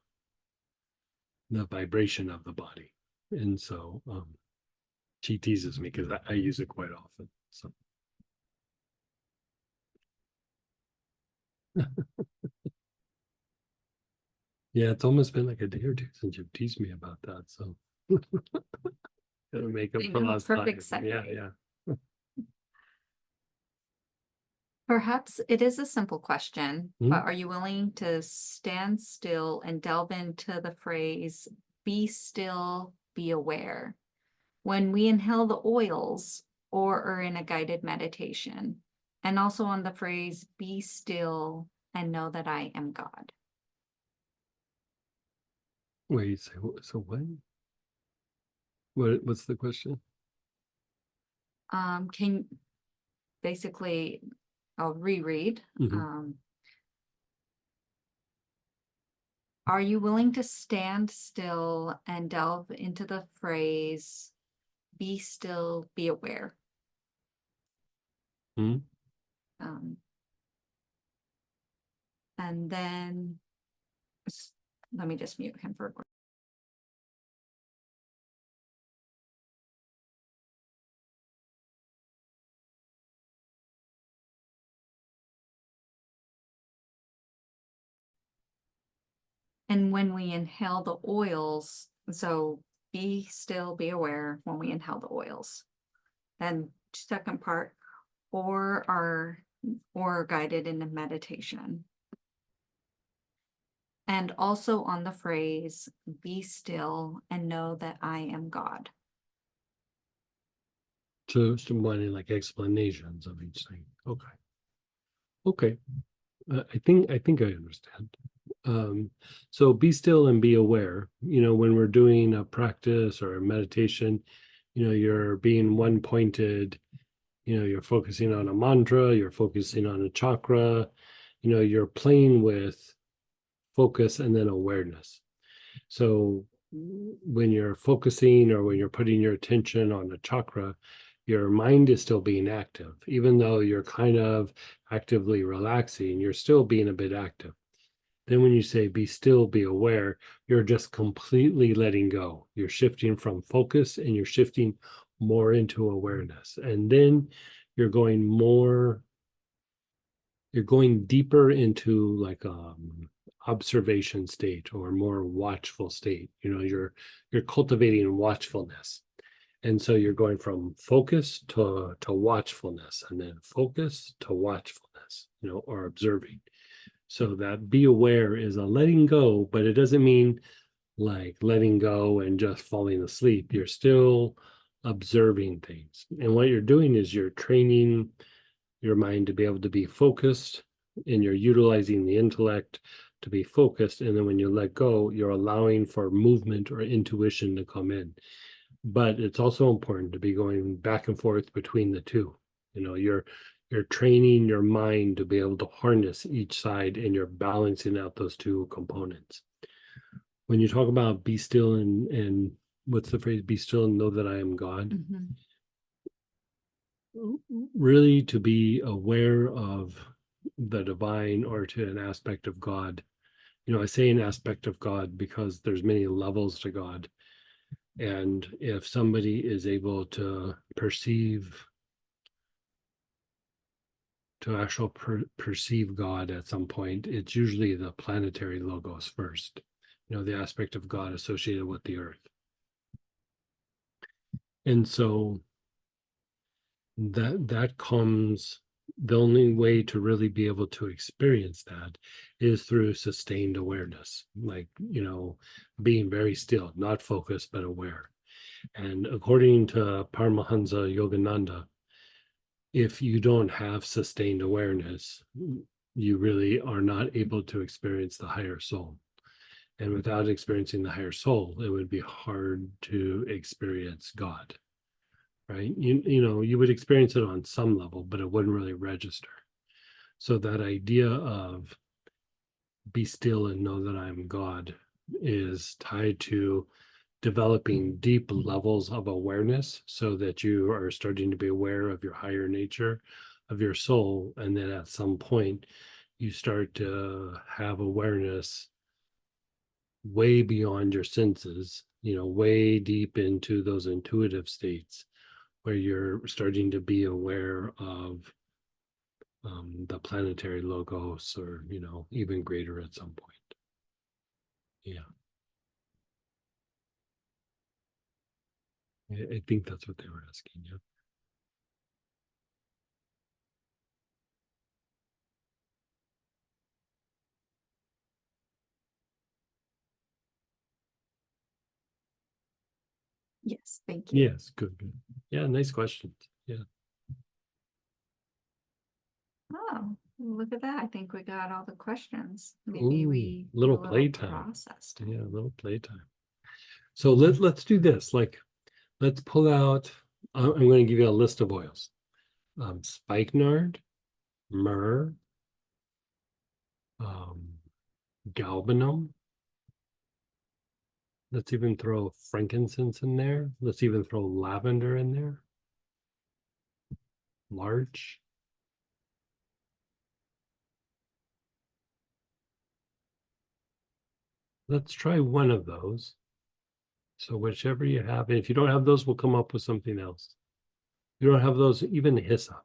vibration of the body. And so she teases me because I use it quite often. So yeah, it's almost been like a day or two since you've teased me about that. So gotta make up I for know, last time. perfect Yeah, segue. yeah. Perhaps it is a simple question, Mhm. but are you willing to stand still and delve into the phrase, be still, be aware? When we inhale the oils or are in a guided meditation, and also on the phrase, be still and know that I am God. Wait, so when? What's the question? Can basically, I'll reread. Mhm. Are you willing to stand still and delve into the phrase, be still, be aware? Mhm. Um, and then let me just mute him for a quick. And when we inhale the oils, so be still, be aware when we inhale the oils. And second part, or guided into meditation. And also on the phrase, be still and know that I am God. So wanting like explanations of each thing. Okay. I think I understand. So be still and be aware. When we're doing a practice or a meditation, you're being one pointed. You're focusing on a mantra. You're focusing on a chakra. You're playing with focus and then awareness. So when you're focusing or when you're putting your attention on a chakra, your mind is still being active. Even though you're kind of actively relaxing, you're still being a bit active. Then when you say be still, be aware, you're just completely letting go. You're shifting from focus and you're shifting more into awareness. And then you're going deeper into like observation state or more watchful state. You're cultivating watchfulness. And so you're going from focus to watchfulness, and then focus to watchfulness, or observing. So that be aware is a letting go, but it doesn't mean like letting go and just falling asleep. You're still observing things. And what you're doing is you're training your mind to be able to be focused, and you're utilizing the intellect to be focused. And then when you let go, you're allowing for movement or intuition to come in. But it's also important to be going back and forth between the two. You're training your mind to be able to harness each side, and you're balancing out those two components. When you talk about be still and what's the phrase, be still and know that I am God, Mhm. really to be aware of the divine or to an aspect of God. I say an aspect of God because there's many levels to God. And if somebody is able to perceive to actual perceive God at some point, it's usually the planetary logos first, the aspect of God associated with the earth. And so that comes, the only way to really be able to experience that is through sustained awareness, like, being very still, not focused, but aware. And according to Paramahansa Yogananda, if you don't have sustained awareness, you really are not able to experience the higher soul. And without experiencing the higher soul, it would be hard to experience God, right? You would experience it on some level, but it wouldn't really register. So that idea of be still and know that I'm God is tied to developing deep levels of awareness so that you are starting to be aware of your higher nature, of your soul. And then at some point, you start to have awareness way beyond your senses, way deep into those intuitive states where you're starting to be aware of the planetary logos, or, even greater at some point. Yeah. I think that's what they were asking. Yeah. Yes, thank you. Yes, good. Yeah, nice questions. Yeah. Oh, look at that. I think we got all the questions. Maybe Ooh, we do little a playtime. process. Yeah, a little playtime. So let's do this. Like, let's pull out. I'm going to give you a list of oils: spikenard, myrrh, galbanum. Let's even throw frankincense in there. Let's even throw lavender in there. Larch. Let's try one of those. So whichever you have, and if you don't have those, we'll come up with something else. If you don't have those, even hyssop.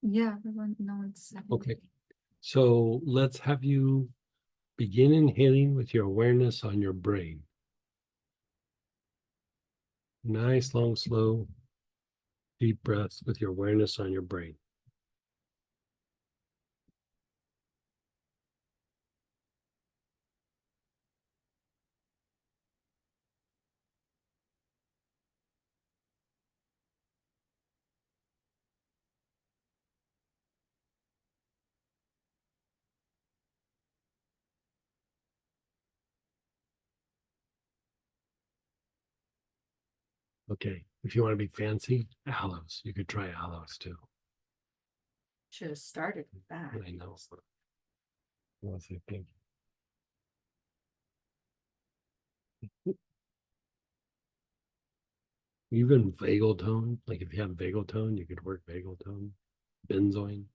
Yeah, everyone, no one's seconding. Okay. So let's have you begin inhaling with your awareness on your brain. Nice, long, slow, deep breaths with your awareness on your brain. Okay. If you want to be fancy, aloes. You could try aloes too. Should have started with that. I know. Let's see, pink. Even vagal tone, like if you have vagal tone, you could work vagal tone, benzoin.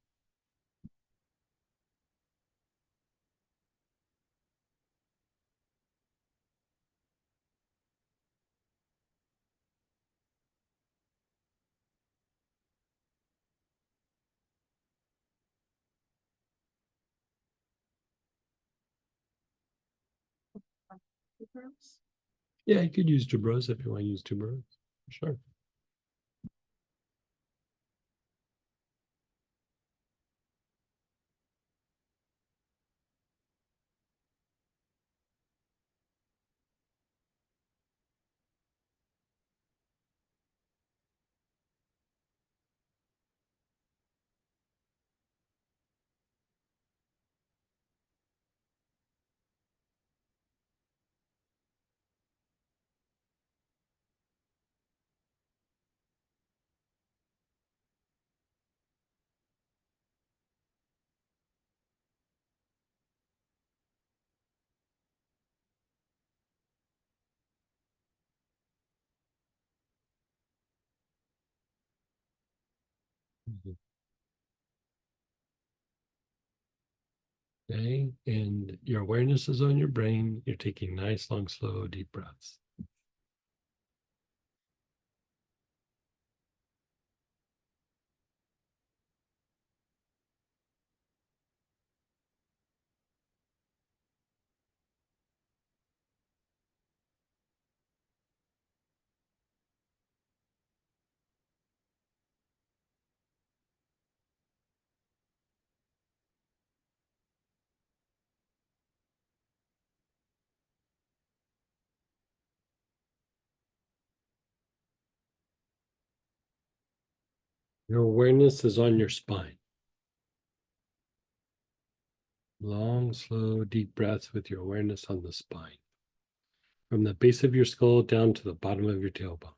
Yeah, you could use tuberose if you want to use tuberose. Sure. Okay, and your awareness is on your brain. You're taking nice, long, slow, deep breaths. Your awareness is on your spine. Long, slow, deep breaths with your awareness on the spine. From the base of your skull down to the bottom of your tailbone.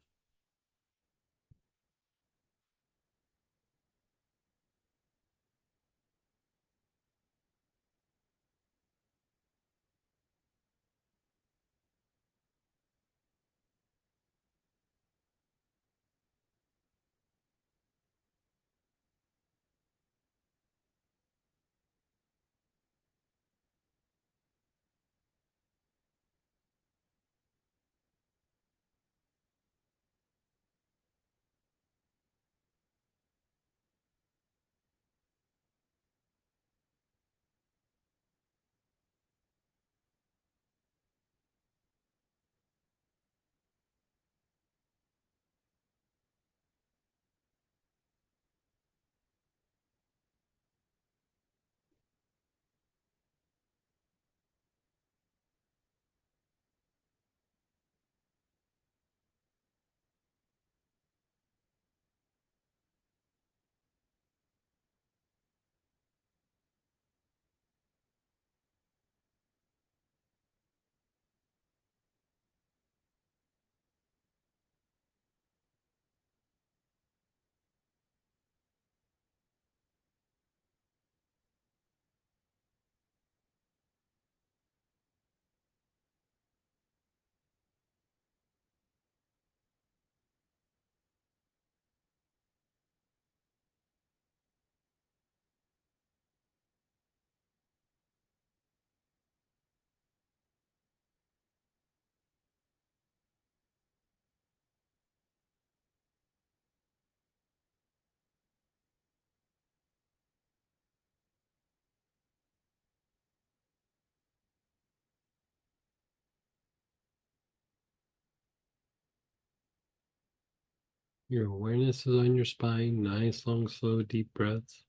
Your awareness is on your spine. Nice, long, slow, deep breaths.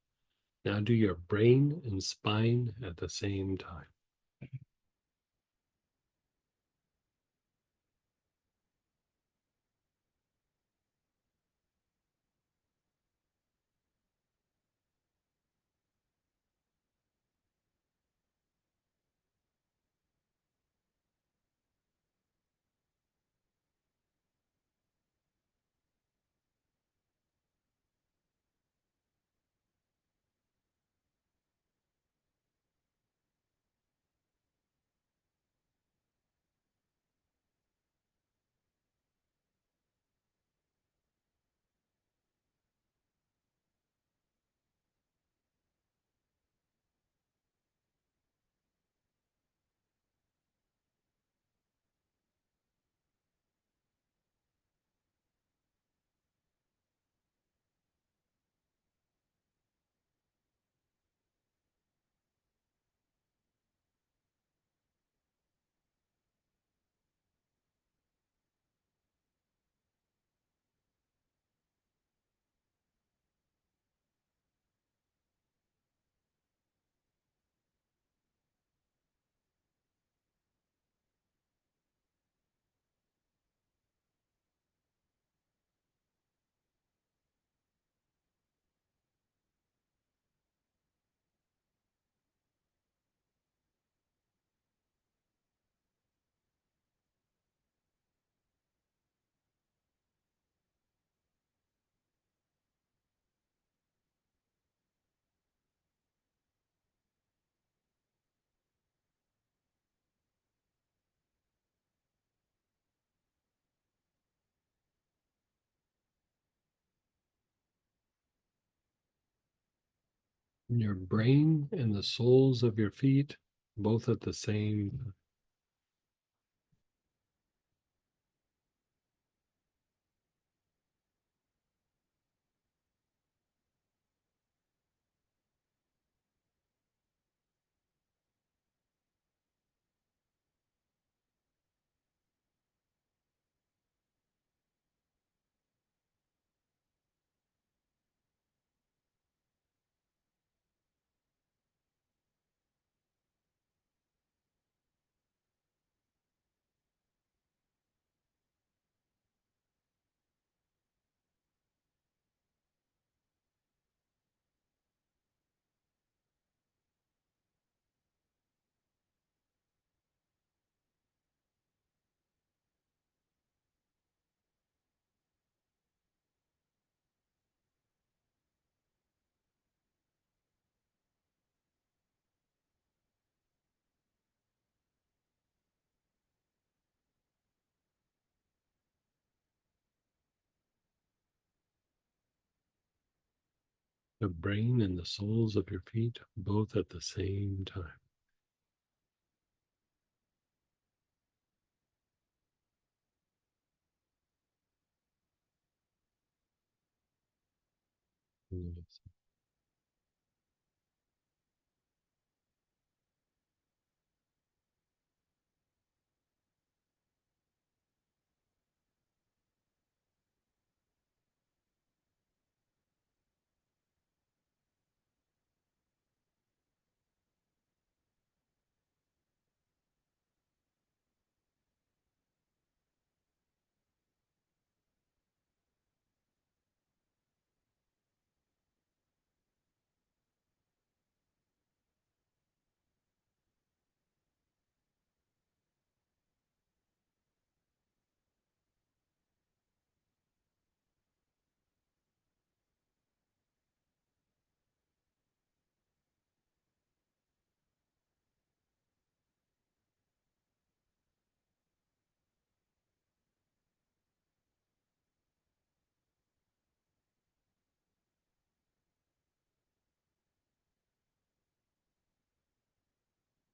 Now do your brain and spine at the same time. Your brain and the soles of your feet, both at the same. The brain and the soles of your feet, both at the same time. Yes.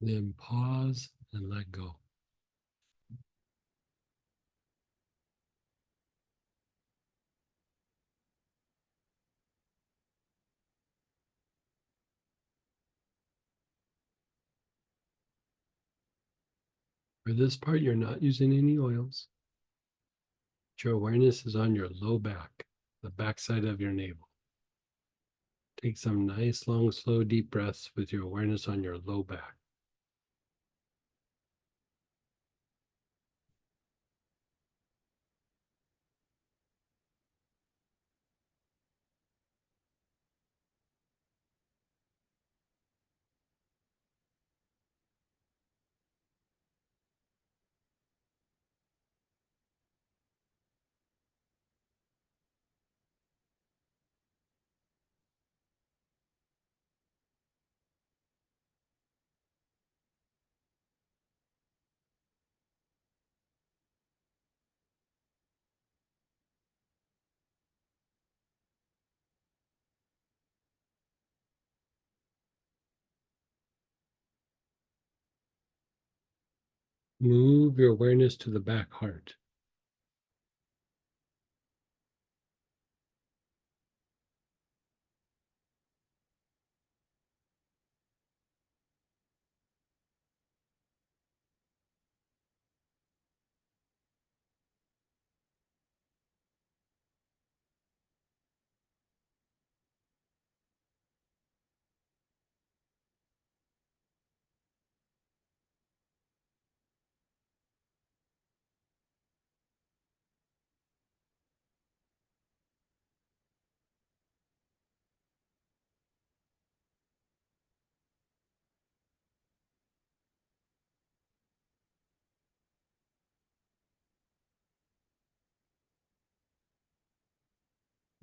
Then pause and let go. For this part, you're not using any oils. Your awareness is on your low back, the backside of your navel. Take some nice, long, slow, deep breaths with your awareness on your low back. Move your awareness to the back heart.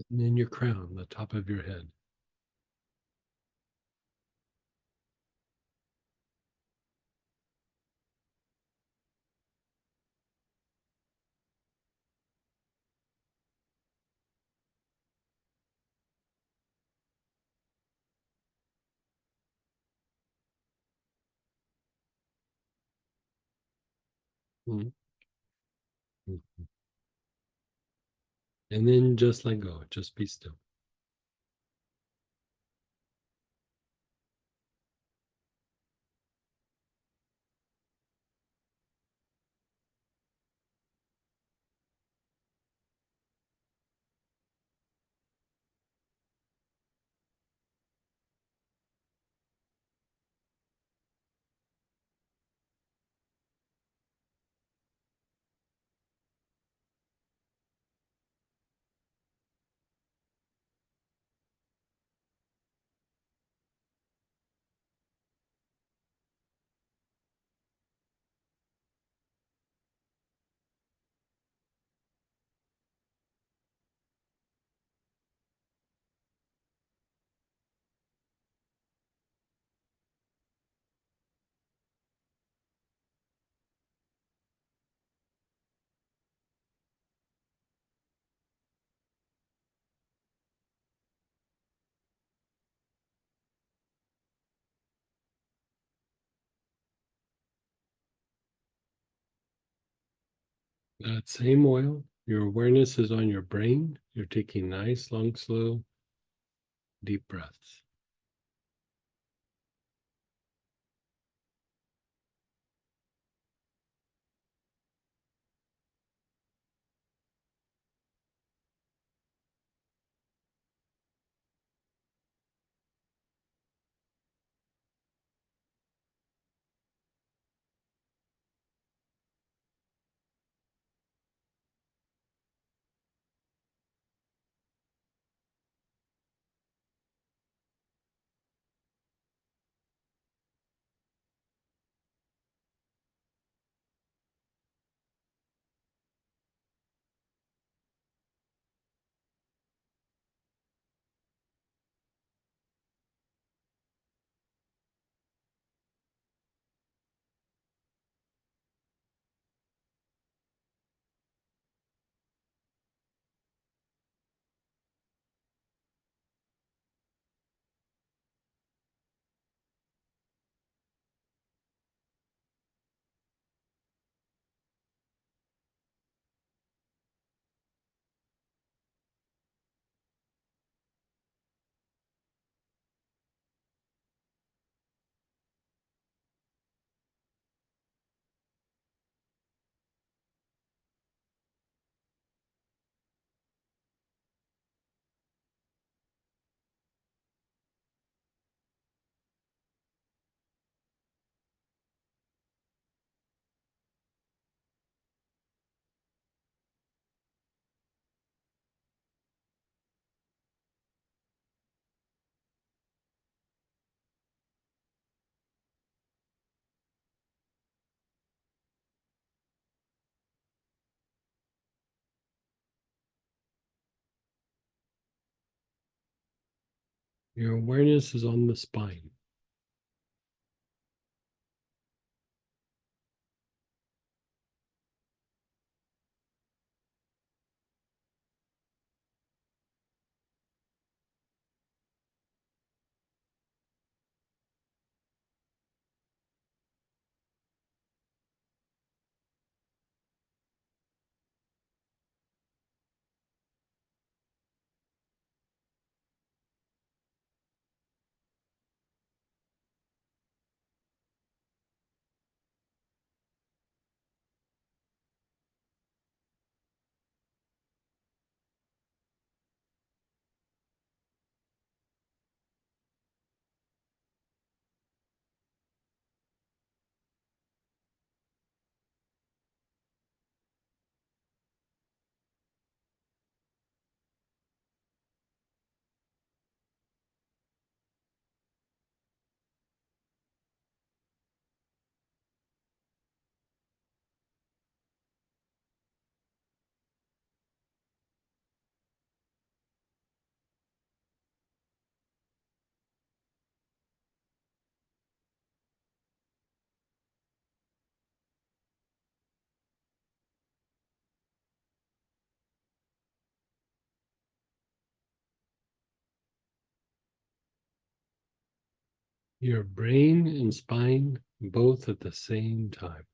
And then your crown, the top of your head. Mhm. Mhm. And then just let go, just be still. That same oil, your awareness is on your brain. You're taking nice, long, slow, deep breaths. Your awareness is on the spine. Your brain and spine both at the same time.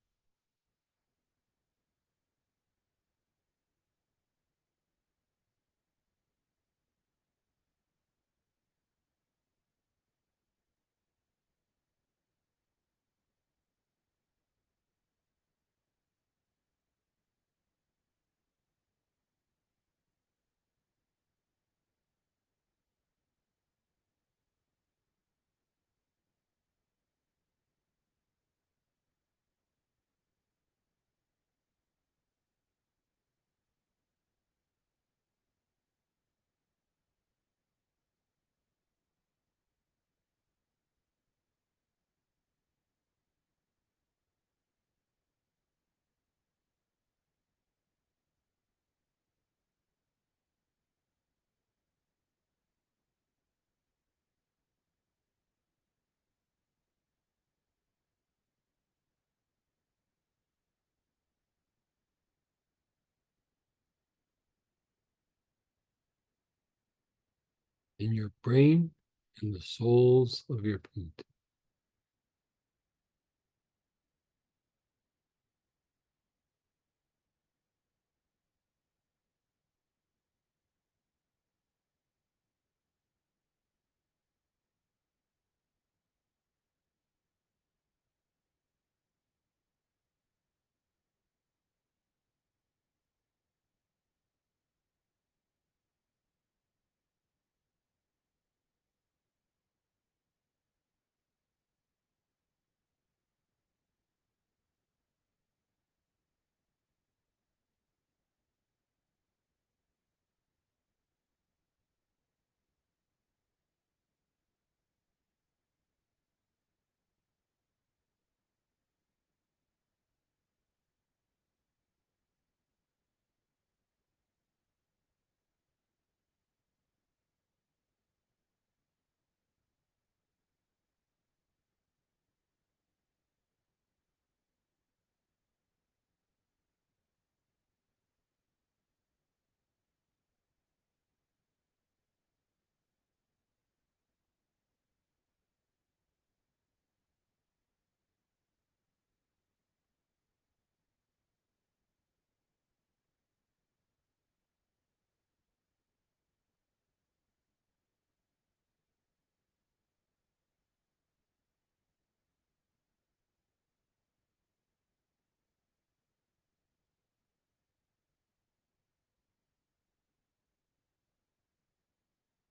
in your brain and the soles of your feet.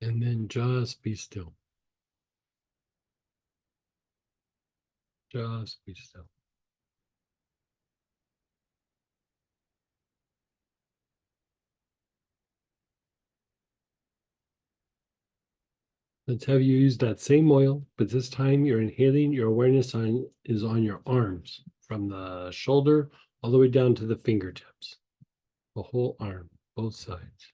And then just be still. Just be still. Let's have you use that same oil, but this time you're inhaling, your awareness is on your arms from the shoulder all the way down to the fingertips. The whole arm, both sides.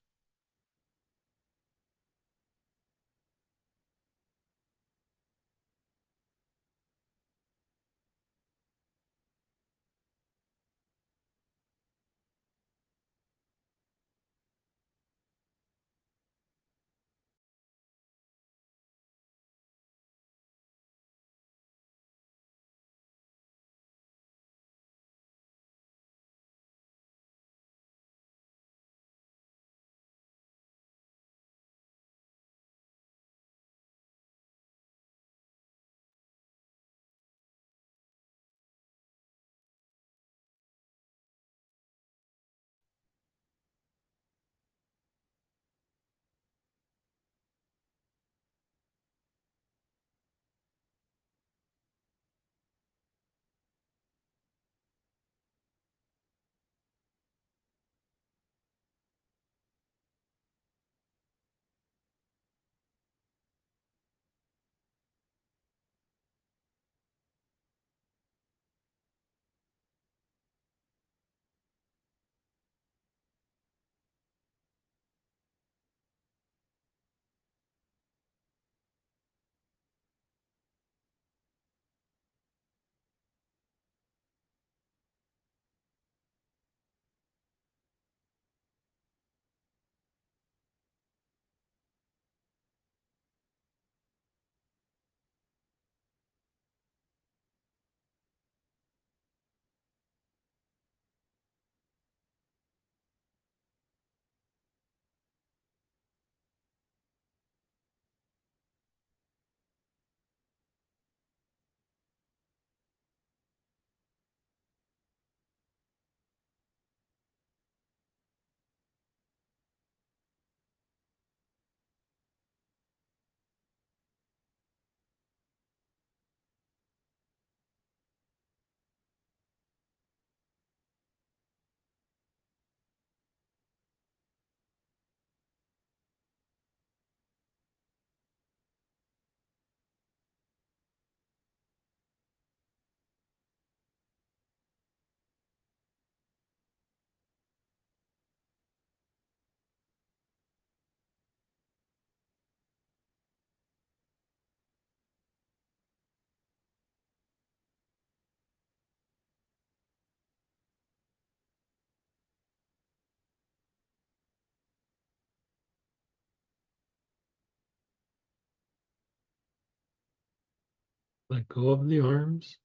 Let go of the arms.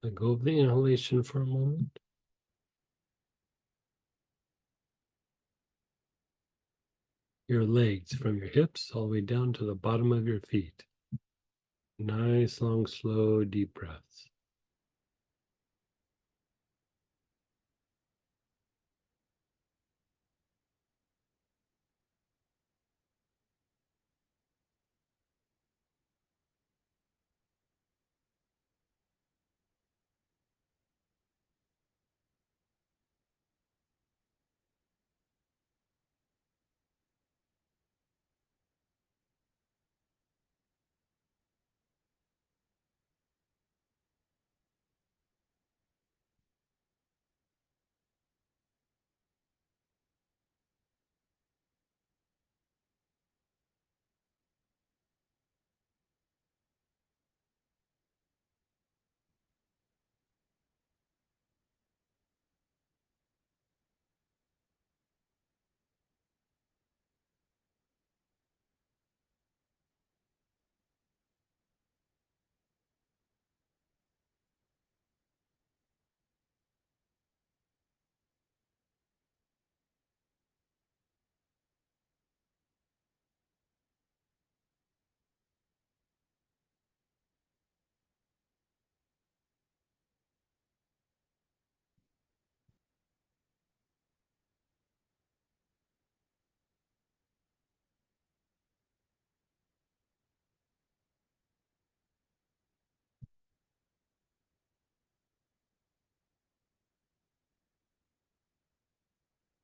Let go of the inhalation for a moment. Your legs from your hips all the way down to the bottom of your feet. Nice, long, slow, deep breaths.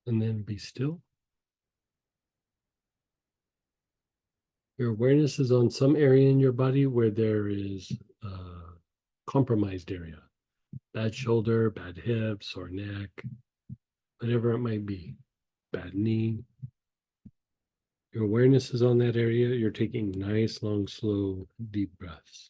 And then be still. Your awareness is on some area in your body where there is a compromised area. Bad shoulder, bad hips, or neck, whatever it might be. Bad knee. Your awareness is on that area. You're taking nice, long, slow, deep breaths.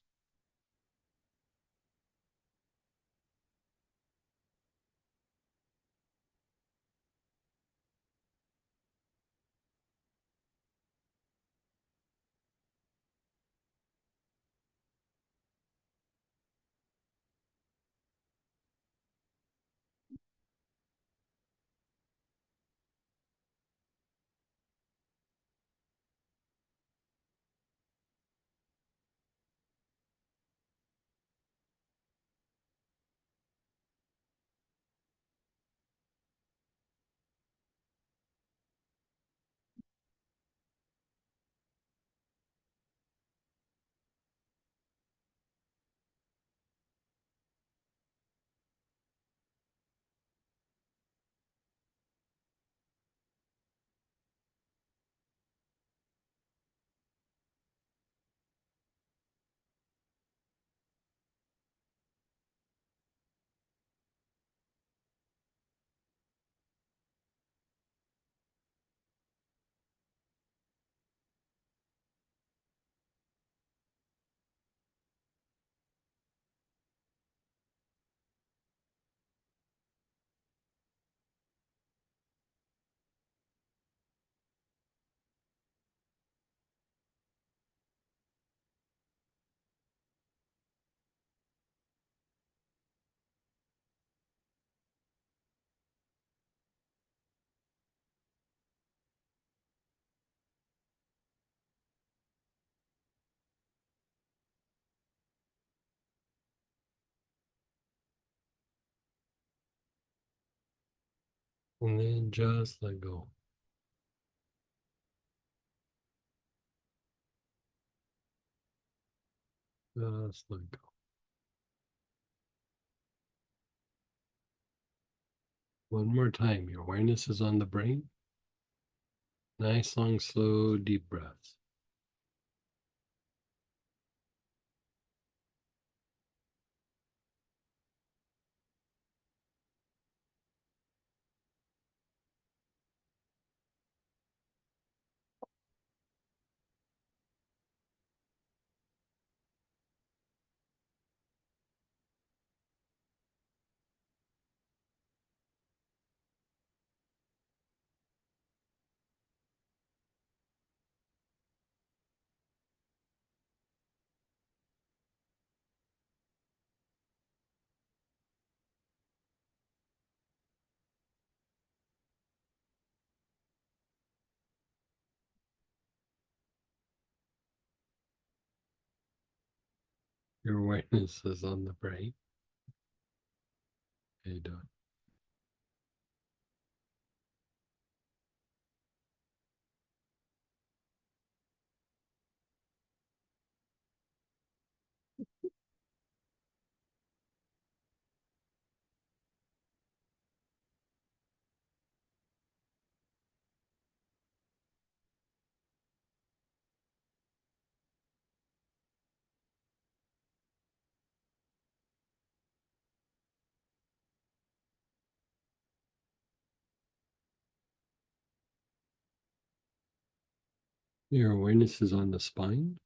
And then just let go. Just let go. One more time. Your awareness is on the brain. Nice, long, slow, deep breaths. Your awareness is on the brain. How you doing? Your awareness is on the spine.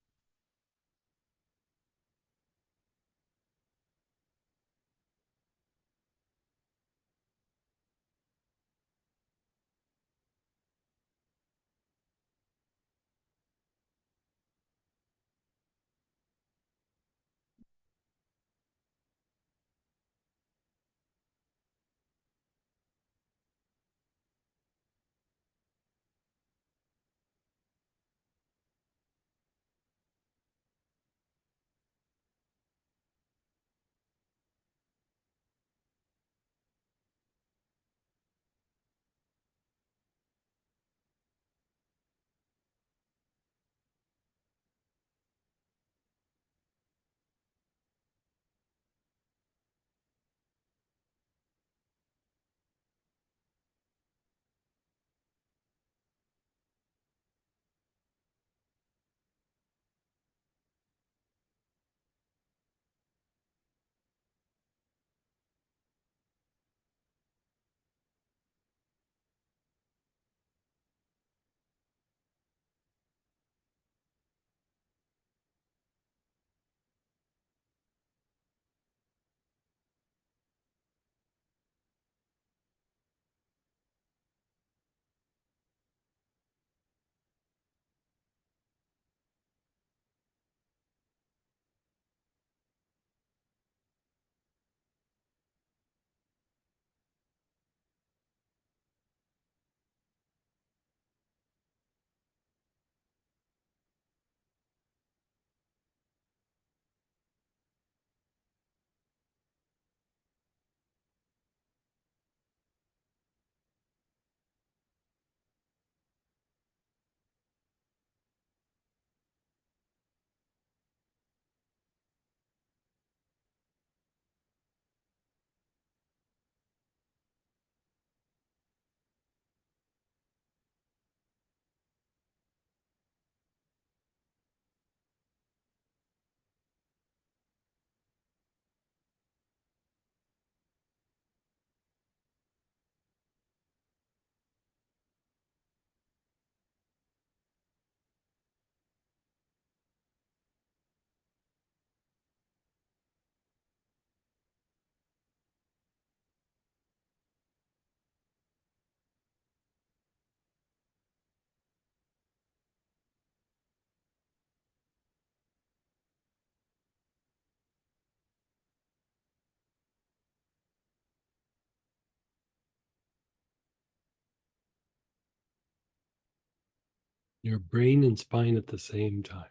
Your brain and spine at the same time.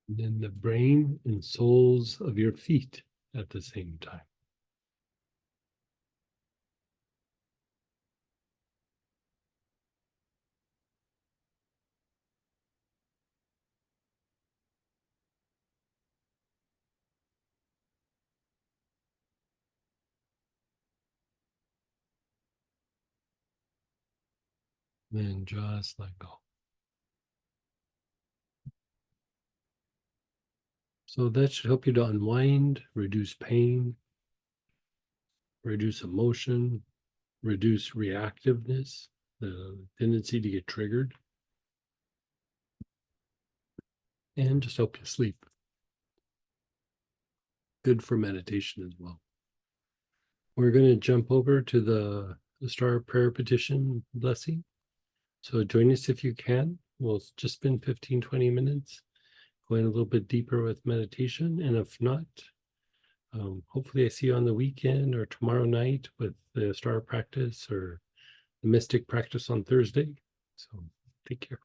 And then the brain and soles of your feet at the same time. Then just let go. So that should help you to unwind, reduce pain, reduce emotion, reduce reactiveness, the tendency to get triggered, and just help you sleep. Good for meditation as well. We're going to jump over to the Star Prayer Petition blessing. So join us if you can. We'll just spend 15-20 minutes going a little bit deeper with meditation. And if not, Hopefully I see you on the weekend or tomorrow night with the star practice or the mystic practice on Thursday. So take care.